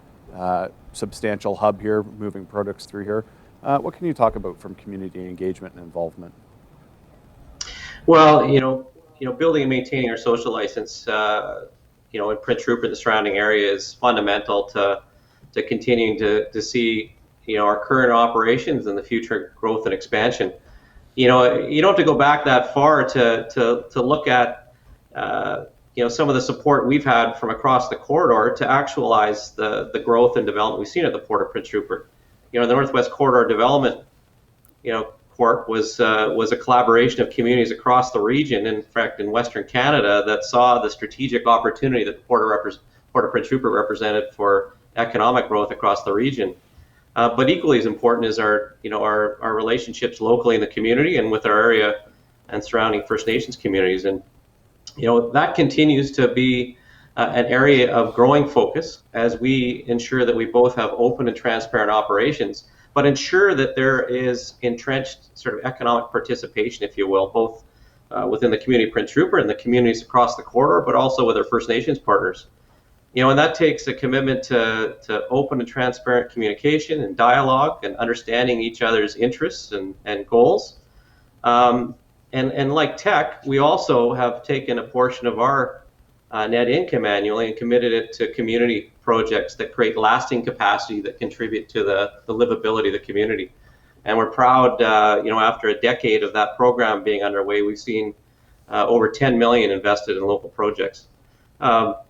substantial hub here, moving products through here. What can you talk about from community engagement and involvement? Well, building and maintaining our social license, in Prince Rupert and the surrounding area is fundamental to continuing to see our current operations and the future growth and expansion. You don't have to go back that far to look at some of the support we've had from across the corridor to actualize the growth and development we've seen at the Port of Prince Rupert. The Northwest Corridor Development Corp was a collaboration of communities across the region, in fact in Western Canada, that saw the strategic opportunity that the Port of Prince Rupert represented for economic growth across the region. But equally as important is our relationships locally in the community and with our area and surrounding First Nations communities. And that continues to be an area of growing focus as we ensure that we both have open and transparent operations, but ensure that there is entrenched sort of economic participation, if you will, both within the community of Prince Rupert and the communities across the corridor, but also with our First Nations partners. And that takes a commitment to open and transparent communication and dialogue and understanding each other's interests and goals. And like Teck, we also have taken a portion of our net income annually and committed it to community projects that create lasting capacity that contribute to the livability of the community. And we're proud, after a decade of that program being underway, we've seen over 10 million invested in local projects. But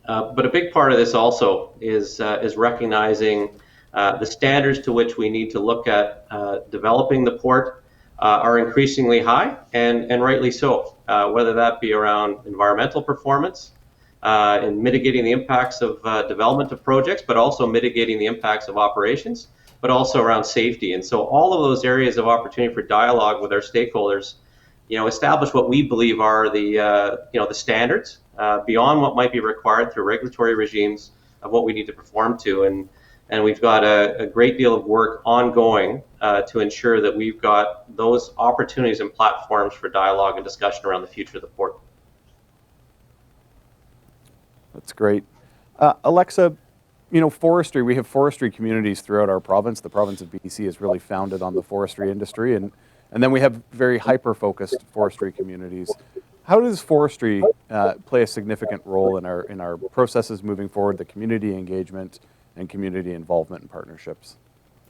a big part of this also is recognizing the standards to which we need to look at developing the port are increasingly high, and rightly so, whether that be around environmental performance and mitigating the impacts of development of projects, but also mitigating the impacts of operations, but also around safety. And so all of those areas of opportunity for dialogue with our stakeholders, establish what we believe are the standards beyond what might be required through regulatory regimes of what we need to perform to. And we've got a great deal of work ongoing to ensure that we've got those opportunities and platforms for dialogue and discussion around the future of the port. That's great. Alexa, forestry, we have forestry communities throughout our province. The province of BC is really founded on the forestry industry, and then we have very hyper-focused forestry communities. How does forestry play a significant role in our processes moving forward, the community engagement and community involvement and partnerships?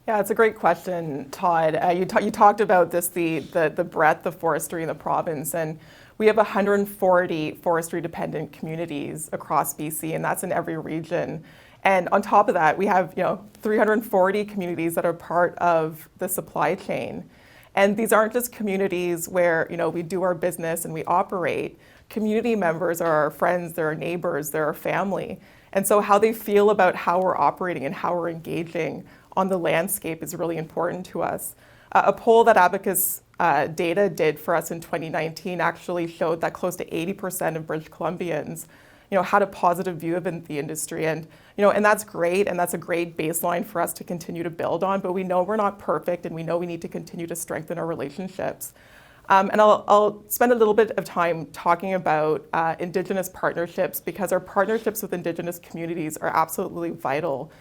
Yeah, it's a great question, Todd. You talked about this, the breadth of forestry in the province, and we have 140 forestry-dependent communities across BC, and that's in every region. And on top of that, we have 340 communities that are part of the supply chain. And these aren't just communities where we do our business and we operate. Community members are our friends, they're our neighbors, they're our family. And so how they feel about how we're operating and how we're engaging on the landscape is really important to us. A poll that Abacus Data did for us in 2019 actually showed that close to 80% of British Columbians had a positive view of the industry. And that's great, and that's a great baseline for us to continue to build on, but we know we're not perfect, and we know we need to continue to strengthen our relationships. And I'll spend a little bit of time talking about Indigenous partnerships, because our partnerships with Indigenous communities are absolutely vital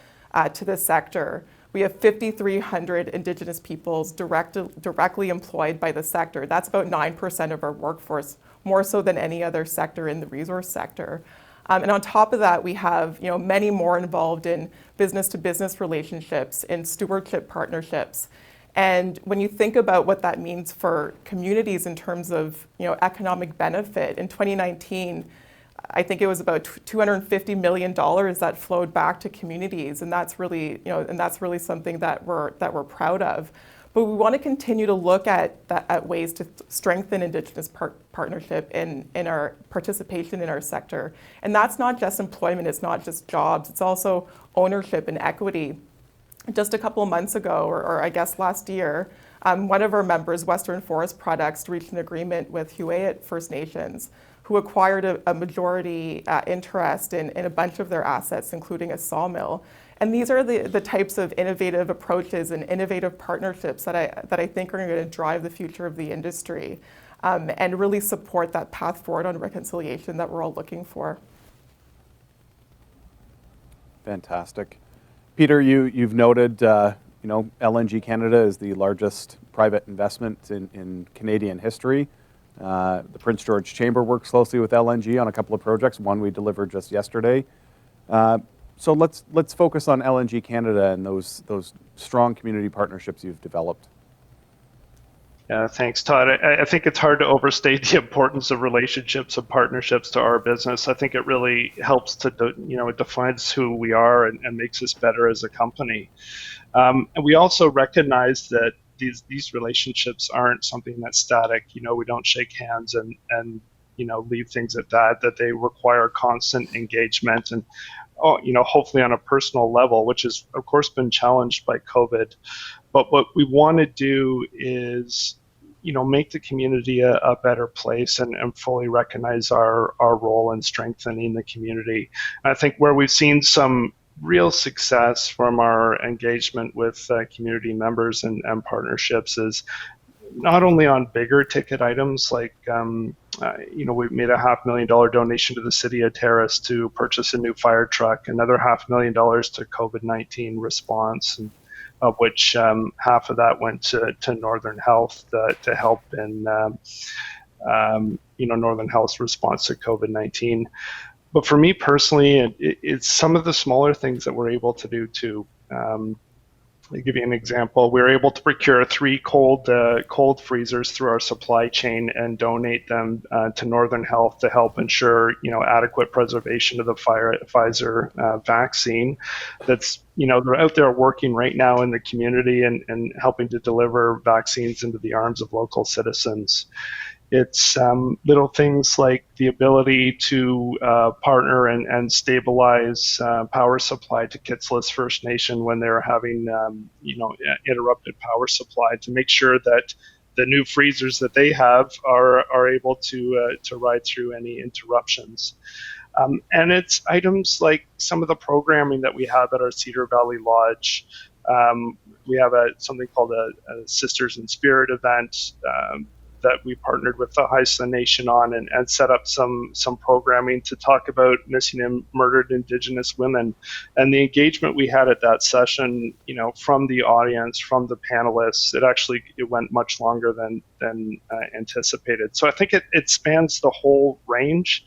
to this sector. We have 5,300 Indigenous peoples directly employed by the sector. That's about 9% of our workforce, more so than any other sector in the resource sector. And on top of that, we have many more involved in business-to-business relationships, in stewardship partnerships. And when you think about what that means for communities in terms of economic benefit, in 2019, I think it was about $250 million that flowed back to communities, and that's really something that we're proud of. But we want to continue to look at ways to strengthen Indigenous partnership in our participation in our sector. And that's not just employment, it's not just jobs, it's also ownership and equity. Just a couple of months ago, or I guess last year, one of our members, Western Forest Products, reached an agreement with Huayet First Nations, who acquired a majority interest in a bunch of their assets, including a sawmill. And these are the types of innovative approaches and innovative partnerships that I think are going to drive the future of the industry and really support that path forward on reconciliation that we're all looking for. Fantastic. Peter, you've noted LNG Canada is the largest private investment in Canadian history. The Prince George Chamber works closely with LNG on a couple of projects, one we delivered just yesterday. So let's focus on LNG Canada and those strong community partnerships you've developed. Yeah, thanks, Todd. I think it's hard to overstate the importance of relationships and partnerships to our business. I think it really helps to, it defines who we are and makes us better as a company. And we also recognize that these relationships aren't something that's static. We don't shake hands and leave things at that they require constant engagement and, hopefully on a personal level, which has, of course, been challenged by COVID. But what we want to do is, make the community a better place and fully recognize our role in strengthening the community. And I think where we've seen some real success from our engagement with community members and partnerships is not only on bigger ticket items like, we made a $500,000 donation to the city of Terrace to purchase a new fire truck, another $500,000 to COVID-19 response, and of which half of that went to Northern Health to help in Northern Health's response to COVID-19. But for me personally, it's some of the smaller things that we're able to do too. To give you an example, we were able to procure 3 cold freezers through our supply chain and donate them to Northern Health to help ensure adequate preservation of the Pfizer vaccine. That's they're out there working right now in the community and helping to deliver vaccines into the arms of local citizens. It's little things like the ability to partner and stabilize power supply to Kitsilus First Nation when they're having interrupted power supply, to make sure that the new freezers that they have are able to ride through any interruptions. And it's items like some of the programming that we have at our Cedar Valley Lodge. We have something called a Sisters in Spirit event that we partnered with the Haisla Nation on and set up some programming to talk about missing and murdered Indigenous women. And the engagement we had at that session, from the audience, from the panelists, it went much longer than anticipated. So I think it spans the whole range.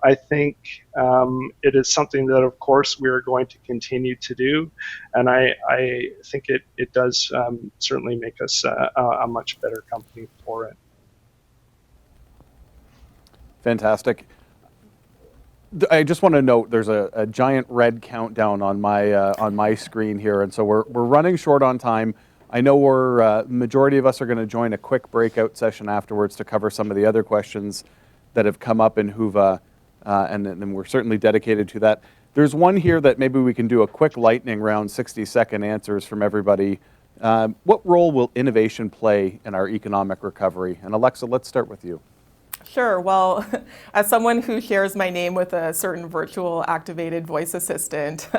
I think it is something that, of course, we are going to continue to do, and I think it does certainly make us a much better company for it. Fantastic. I just want to note there's a giant red countdown on my screen here, and so we're running short on time. I know majority of us are going to join a quick breakout session afterwards to cover some of the other questions that have come up in Whova, and we're certainly dedicated to that. There's one here that maybe we can do a quick lightning round, 60-second answers from everybody. What role will innovation play in our economic recovery? And Alexa, let's start with you. Sure. Well, as someone who shares my name with a certain virtual activated voice assistant,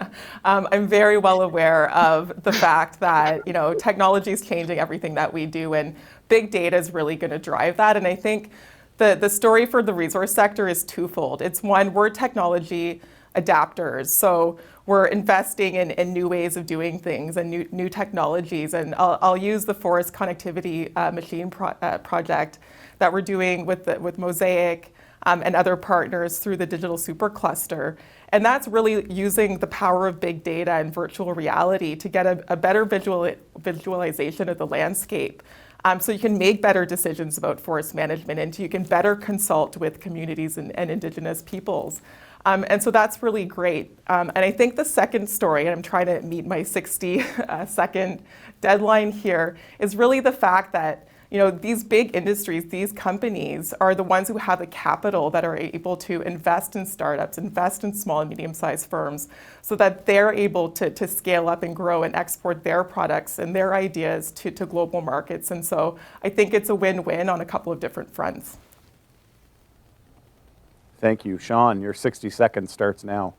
I'm very well aware of the fact that technology is changing everything that we do, and big data is really going to drive that. And I think the story for the resource sector is twofold. It's one, we're technology adapters, so we're investing in new ways of doing things and new technologies. And I'll use the forest connectivity machine project that we're doing with Mosaic and other partners through the Digital Supercluster. And that's really using the power of big data and virtual reality to get a better visualization of the landscape. So you can make better decisions about forest management, and you can better consult with communities and Indigenous peoples. And so that's really great. And I think the second story, and I'm trying to meet my 60-second deadline here, is really the fact that these big industries, these companies are the ones who have the capital that are able to invest in startups, invest in small and medium-sized firms, so that they're able to scale up and grow and export their products and their ideas to global markets. And so I think it's a win-win on a couple of different fronts. Thank you. Shaun, your 60 seconds starts now.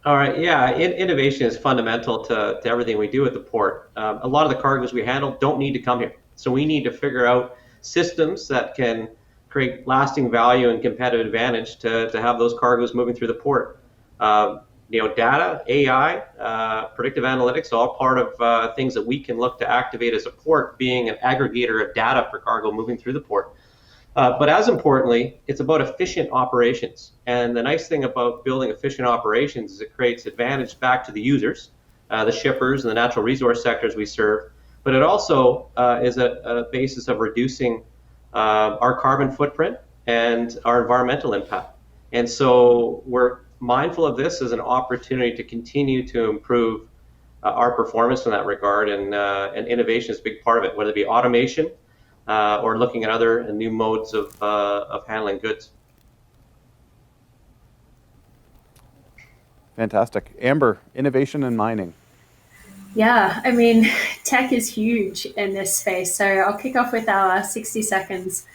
All right, yeah, innovation is fundamental to everything we do at the port. A lot of the cargoes we handle don't need to come here. So we need to figure out systems that can create lasting value and competitive advantage to have those cargoes moving through the port. Data, AI, predictive analytics, all part of things that we can look to activate as a port, being an aggregator of data for cargo moving through the port. But as importantly, it's about efficient operations. And the nice thing about building efficient operations is it creates advantage back to the users, the shippers and the natural resource sectors we serve. But it also is a basis of reducing our carbon footprint and our environmental impact. And so we're mindful of this as an opportunity to continue to improve our performance in that regard, and innovation is a big part of it, whether it be automation or looking at other new modes of handling goods. Fantastic. Amber, innovation in mining. Yeah, tech is huge in this space. So I'll kick off with our 60 seconds.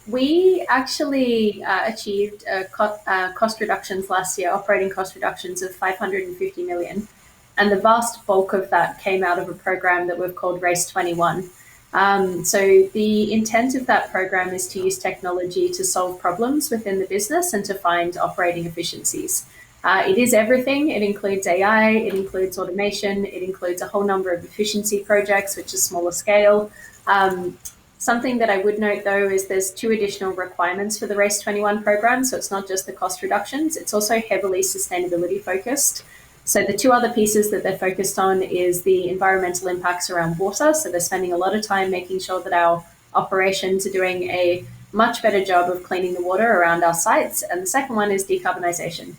We actually achieved cost reductions last year, operating cost reductions of 550 million. And the vast bulk of that came out of a program that we've called Race 21. So the intent of that program is to use technology to solve problems within the business and to find operating efficiencies. It is everything. It includes AI, it includes automation, it includes a whole number of efficiency projects, which is smaller scale. Something that I would note, though, is there's 2 additional requirements for the Race 21 program. So it's not just the cost reductions, it's also heavily sustainability focused. So the two other pieces that they're focused on is the environmental impacts around water. So they're spending a lot of time making sure that our operations are doing a much better job of cleaning the water around our sites. And the second one is decarbonisation.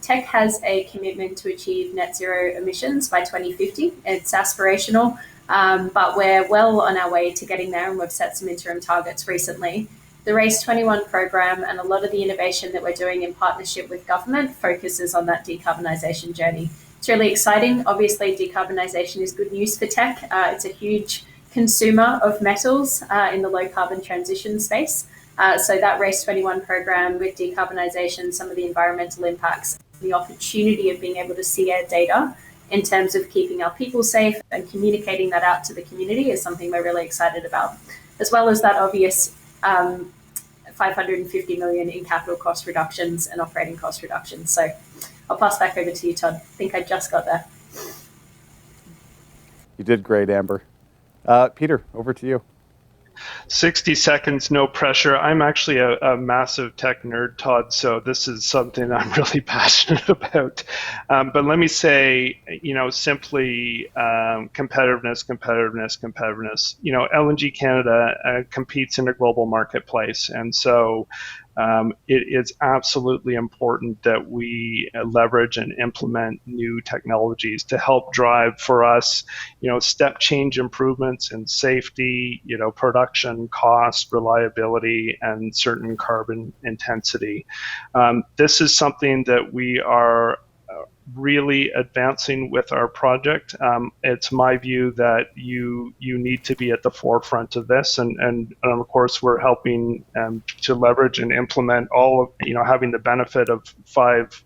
Teck has a commitment to achieve net zero emissions by 2050. It's aspirational, but we're well on our way to getting there, and we've set some interim targets recently. The Race 21 program and a lot of the innovation that we're doing in partnership with government focuses on that decarbonisation journey. It's really exciting. Obviously, decarbonisation is good news for Teck. It's a huge consumer of metals in the low carbon transition space. So that Race 21 program with decarbonisation, some of the environmental impacts, the opportunity of being able to see our data in terms of keeping our people safe and communicating that out to the community is something we're really excited about, as well as that obvious 550 million in capital cost reductions and operating cost reductions. So I'll pass back over to you, Todd. I think I just got there. You did great, Amber. Peter, over to you. 60 seconds, no pressure. I'm actually a massive tech nerd, Todd, so this is something I'm really passionate about. But let me say, simply competitiveness. LNG Canada competes in a global marketplace, and so it is absolutely important that we leverage and implement new technologies to help drive for us, step change improvements in safety, production, cost, reliability, and certain carbon intensity. This is something that we are really advancing with our project. It's my view that you need to be at the forefront of this, and of course we're helping to leverage and implement all of, having the benefit of 5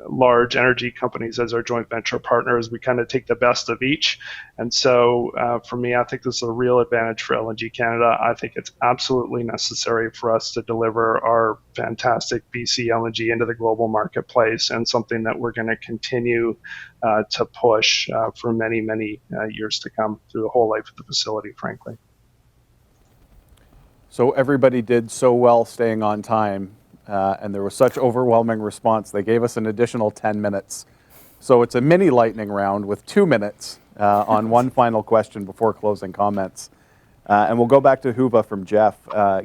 large energy companies as our joint venture partners. We kind of take the best of each. And so for me, I think this is a real advantage for LNG Canada. I think it's absolutely necessary for us to deliver our fantastic BC LNG into the global marketplace, and something that we're going to continue to push for many, many years to come through the whole life of the facility, frankly. So everybody did so well staying on time. And there was such overwhelming response, they gave us an additional 10 minutes. So it's a mini lightning round with 2 minutes on one final question before closing comments. And we'll go back to Huva from Jeff.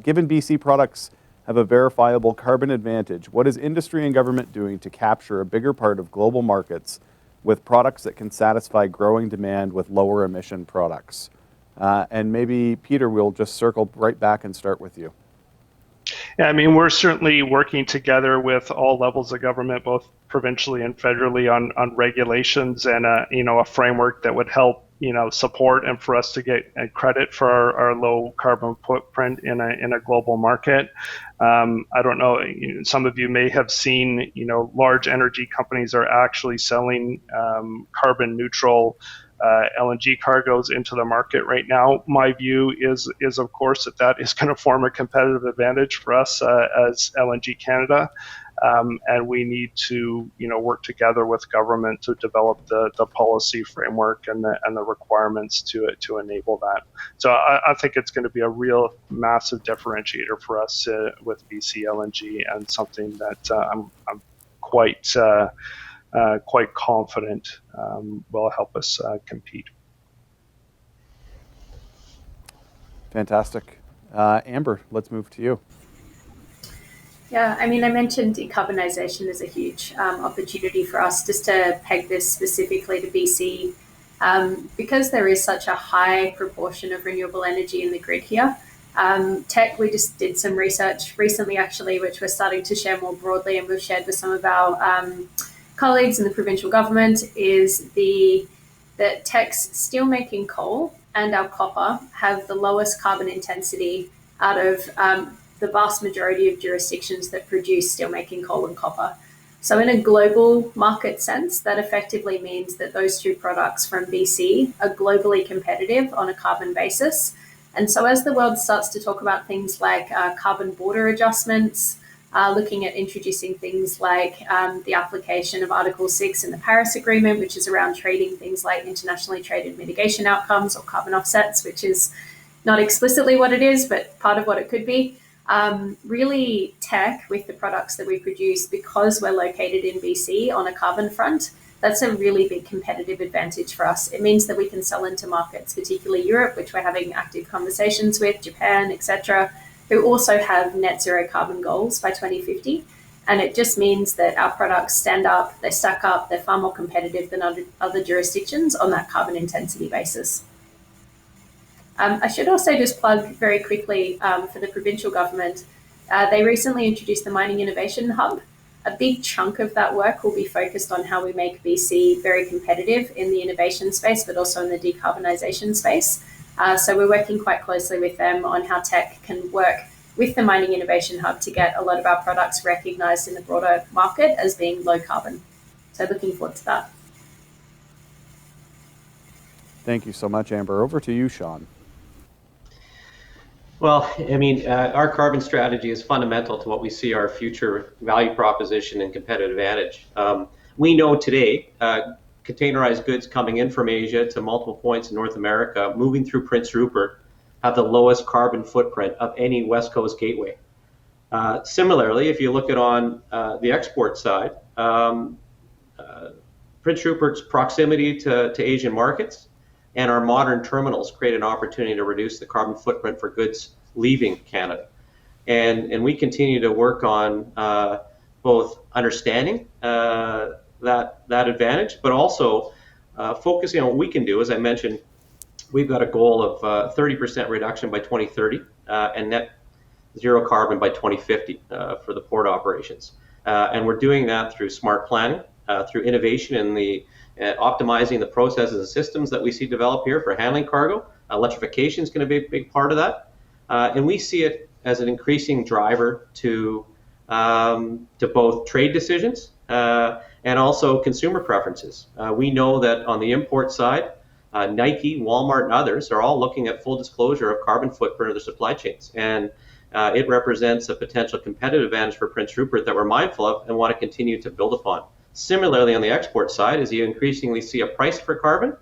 Given BC products have a verifiable carbon advantage, what is industry and government doing to capture a bigger part of global markets with products that can satisfy growing demand with lower emission products? And maybe, Peter, we'll just circle right back and start with you. Yeah, we're certainly working together with all levels of government, both provincially and federally, on regulations and a framework that would help support and for us to get credit for our low carbon footprint in a global market. I don't know, some of you may have seen, large energy companies are actually selling carbon neutral LNG cargoes into the market right now. My view is of course that is going to form a competitive advantage for us as LNG Canada, and we need to work together with government to develop the policy framework and the requirements to enable that. So I think it's going to be a real massive differentiator for us with BC LNG, and something that I'm quite confident will help us compete. Fantastic. Amber, let's move to you. Yeah, I mentioned decarbonisation is a huge opportunity for us. Just to peg this specifically to BC, because there is such a high proportion of renewable energy in the grid here. Teck, we just did some research recently, actually, which we're starting to share more broadly, and we've shared with some of our colleagues in the provincial government, is that Teck's steelmaking coal and our copper have the lowest carbon intensity out of the vast majority of jurisdictions that produce steelmaking coal and copper. So in a global market sense, that effectively means that those two products from BC are globally competitive on a carbon basis. And so as the world starts to talk about things like carbon border adjustments, looking at introducing things like the application of Article 6 in the Paris Agreement, which is around trading things like internationally traded mitigation outcomes or carbon offsets, which is not explicitly what it is, but part of what it could be. Really, Teck, with the products that we produce, because we're located in BC on a carbon front, that's a really big competitive advantage for us. It means that we can sell into markets, particularly Europe, which we're having active conversations with, Japan, etc., who also have net zero carbon goals by 2050. And it just means that our products stand up, they stack up, they're far more competitive than other jurisdictions on that carbon intensity basis. I should also just plug very quickly for the provincial government. They recently introduced the Mining Innovation Hub. A big chunk of that work will be focused on how we make BC very competitive in the innovation space, but also in the decarbonisation space. So we're working quite closely with them on how Teck can work with the Mining Innovation Hub to get a lot of our products recognised in the broader market as being low carbon. So looking forward to that. Thank you so much, Amber. Over to you, Shaun. Well, I mean, our carbon strategy is fundamental to what we see our future value proposition and competitive advantage. We know today, containerized goods coming in from Asia to multiple points in North America, moving through Prince Rupert, have the lowest carbon footprint of any West Coast gateway. Similarly, if you look at on the export side, Prince Rupert's proximity to Asian markets and our modern terminals create an opportunity to reduce the carbon footprint for goods leaving Canada. And we continue to work on both understanding that advantage, but also focusing on what we can do. As I mentioned, we've got a goal of 30% reduction by 2030 and net zero carbon by 2050 for the port operations. And we're doing that through smart planning, through innovation in the optimizing the processes and systems that we see develop here for handling cargo. Electrification is going to be a big part of that. And we see it as an increasing driver to both trade decisions and also consumer preferences. We know that on the import side, Nike, Walmart, and others are all looking at full disclosure of carbon footprint of their supply chains. And it represents a potential competitive advantage for Prince Rupert that we're mindful of and want to continue to build upon. Similarly, on the export side, as you increasingly see a price for carbon,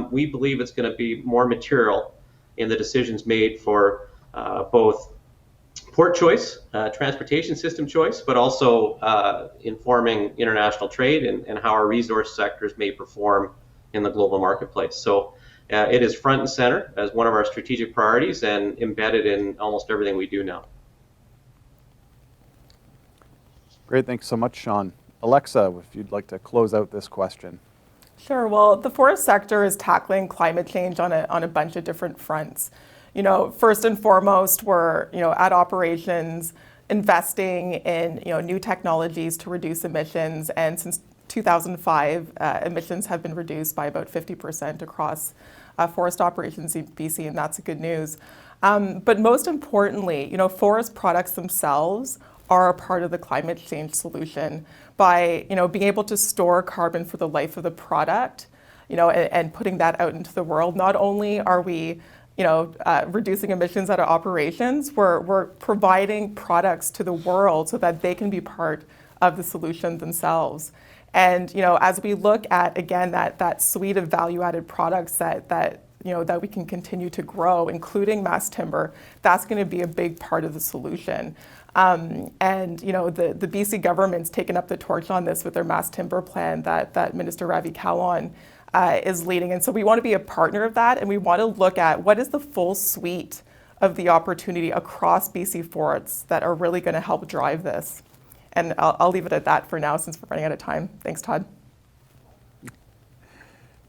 we believe it's going to be more material in the decisions made for both port choice, transportation system choice, but also informing international trade and how our resource sectors may perform in the global marketplace. So it is front and center as one of our strategic priorities and embedded in almost everything we do now. Great, thanks so much, Shaun. Alexa, if you'd like to close out this question. Sure. Well, the forest sector is tackling climate change on a bunch of different fronts. You know, first and foremost, we're at operations investing in new technologies to reduce emissions, and since 2005, emissions have been reduced by about 50% across forest operations in BC, and that's good news. But most importantly, forest products themselves are a part of the climate change solution by being able to store carbon for the life of the product, and putting that out into the world. Not only are we reducing emissions at our operations, we're providing products to the world so that they can be part of the solution themselves. And as we look at again that suite of value-added products that we can continue to grow, including mass timber, that's going to be a big part of the solution. And the BC government's taken up the torch on this with their mass timber plan that Minister Ravi Kahlon is leading. And so we want to be a partner of that, and we want to look at what is the full suite of the opportunity across BC forests that are really going to help drive this. And I'll leave it at that for now since we're running out of time. Thanks, Todd.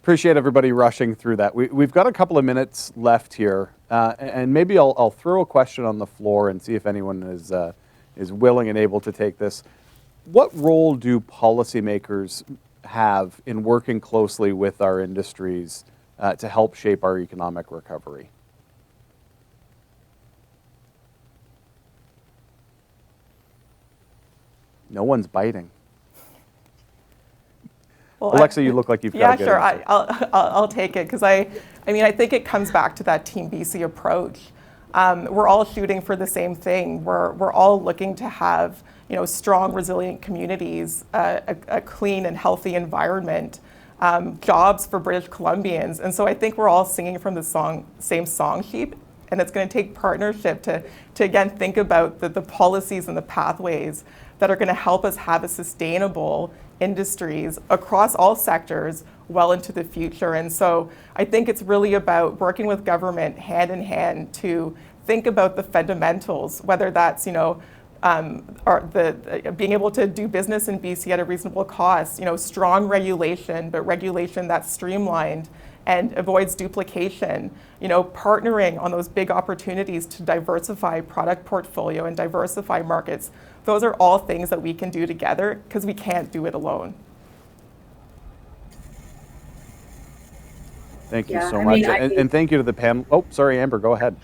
Appreciate everybody rushing through that. We've got a couple of minutes left here, and maybe I'll throw a question on the floor and see if anyone is willing and able to take this. What role do policymakers have in working closely with our industries to help shape our economic recovery? No one's biting. Well, Alexa, you look like you've got a good answer. I'll take it, because I think it comes back to that Team BC approach. We're all shooting for the same thing. We're all looking to have strong, resilient communities, a clean and healthy environment, jobs for British Columbians, and so I think we're all singing from the same song sheet. And it's going to take partnership to again, think about the policies and the pathways that are going to help us have a sustainable industries across all sectors well into the future. And so I think it's really about working with government hand in hand to think about the fundamentals, whether that's, being able to do business in BC at a reasonable cost, strong regulation, but regulation that's streamlined and avoids duplication, partnering on those big opportunities to diversify product portfolio and diversify markets. Those are all things that we can do together because we can't do it alone. Thank you so much. And thank you to the panel. Oh, sorry, Amber, go ahead.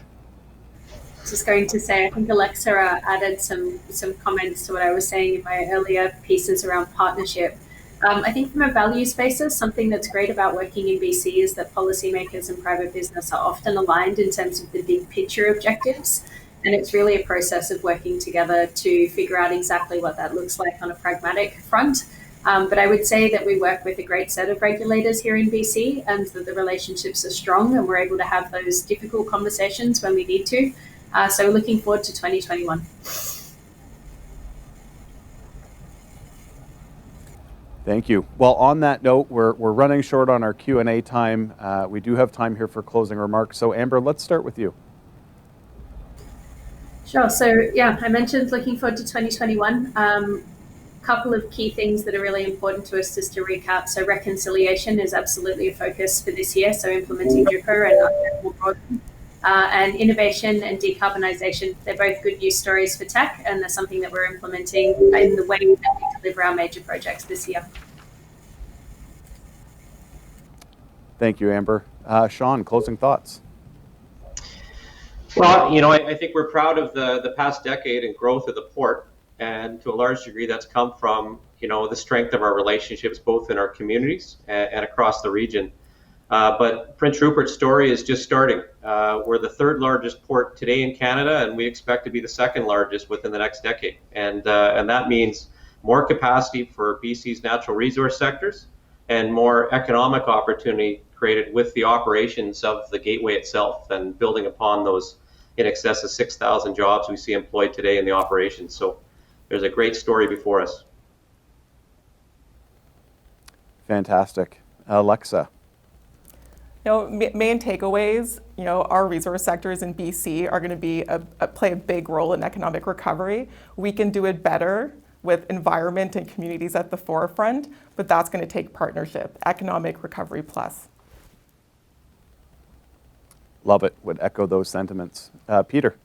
Just going to say, I think Alexa added some comments to what I was saying in my earlier pieces around partnership. I think from a values basis, something that's great about working in BC is that policymakers and private business are often aligned in terms of the big picture objectives. And it's really a process of working together to figure out exactly what that looks like on a pragmatic front. But I would say that we work with a great set of regulators here in BC and that the relationships are strong and we're able to have those difficult conversations when we need to. So looking forward to 2021. Thank you. Well, on that note, we're running short on our Q&A time. We do have time here for closing remarks. So Amber, let's start with you. Sure. So yeah, I mentioned looking forward to 2021. Couple of key things that are really important to us just to recap. So reconciliation is absolutely a focus for this year. So implementing Rupert and more broadly. And innovation and decarbonisation, they're both good news stories for Teck, and they're something that we're implementing in the way that we deliver our major projects this year. Thank you, Amber. Shaun, closing thoughts. Well, I think we're proud of the past decade and growth of the port, and to a large degree that's come from, the strength of our relationships both in our communities and across the region. But Prince Rupert's story is just starting. We're the third largest port today in Canada, and we expect to be the second largest within the next decade. And that means more capacity for BC's natural resource sectors and more economic opportunity created with the operations of the gateway itself and building upon those in excess of 6,000 jobs we see employed today in the operations. So there's a great story before us. Fantastic. Alexa. Main takeaways, our resource sectors in BC are going to play a big role in economic recovery. We can do it better with environment and communities at the forefront, but that's going to take partnership, economic recovery plus. Love it. Would echo those sentiments. Peter.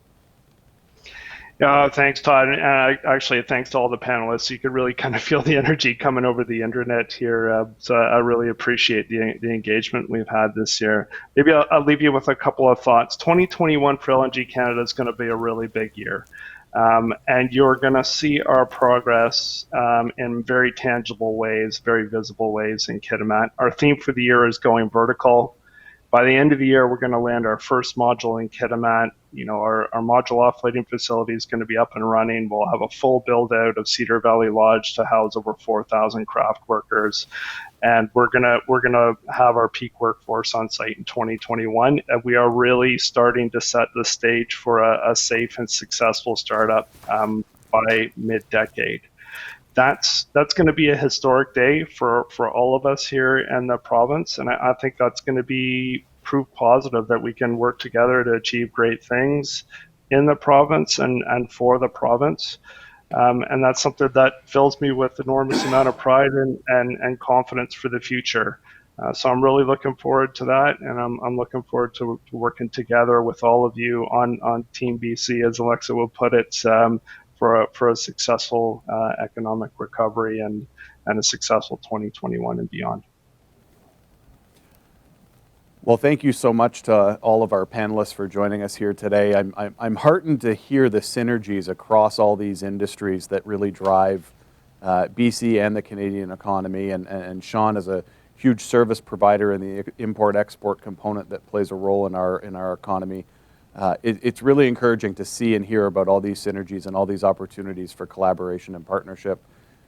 Thanks, Todd. And actually, thanks to all the panelists. You could really kind of feel the energy coming over the internet here. So I really appreciate the engagement we've had this year. Maybe I'll leave you with a couple of thoughts. 2021 for LNG Canada is going to be a really big year. And you're going to see our progress in very tangible ways, very visible ways in Kitimat. Our theme for the year is going vertical. By the end of the year, we're going to land our first module in Kitimat. Our module offloading facility is going to be up and running. We'll have a full build out of Cedar Valley Lodge to house over 4,000 craft workers. And we're gonna have our peak workforce on site in 2021. And we are really starting to set the stage for a safe and successful startup by mid-decade. That's going to be a historic day for all of us here in the province, and I think that's going to be proof positive that we can work together to achieve great things in the province and for the province. And that's something that fills me with enormous amount of pride and confidence for the future. So I'm really looking forward to that, and I'm looking forward to working together with all of you on Team BC, as Alexa will put it, for a successful economic recovery and a successful 2021 and beyond. Well, thank you so much to all of our panelists for joining us here today. I'm heartened to hear the synergies across all these industries that really drive BC and the Canadian economy. And Shaun is a huge service provider in the import-export component that plays a role in our economy. It's really encouraging to see and hear about all these synergies and all these opportunities for collaboration and partnership.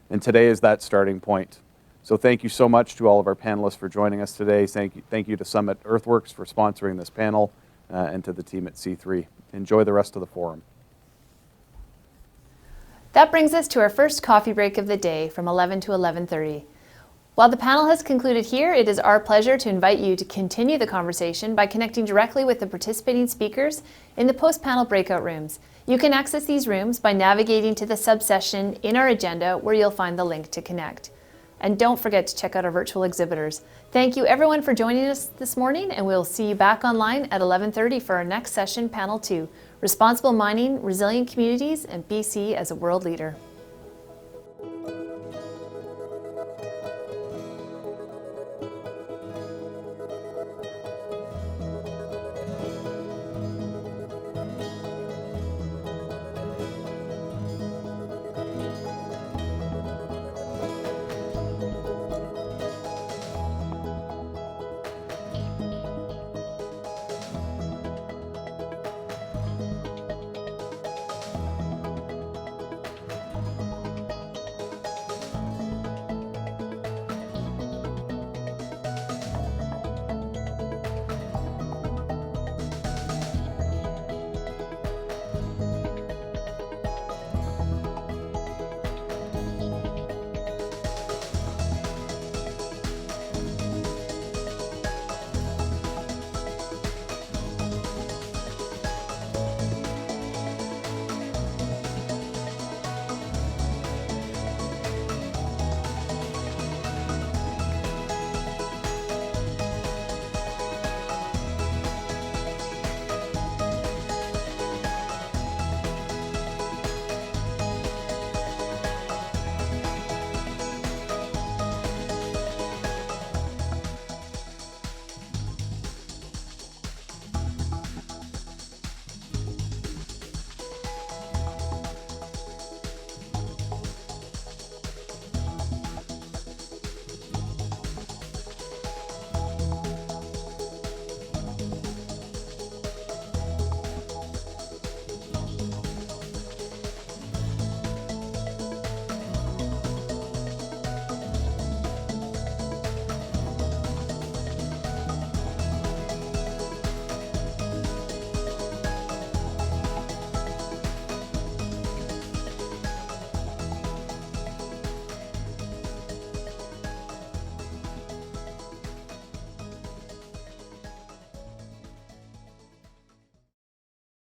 And today is that starting point. So thank you so much to all of our panelists for joining us today. Thank you to Summit Earthworks for sponsoring this panel. and to the team at C3. Enjoy the rest of the forum. That brings us to our first coffee break of the day from 11 to 11:30. While the panel has concluded here, it is our pleasure to invite you to continue the conversation by connecting directly with the participating speakers in the post-panel breakout rooms. You can access these rooms by navigating to the subsession in our agenda where you'll find the link to connect. And don't forget to check out our virtual exhibitors. Thank you everyone for joining us this morning, and we'll see you back online at 11:30 for our next session, Panel 2, Responsible Mining, Resilient Communities, and BC as a World Leader.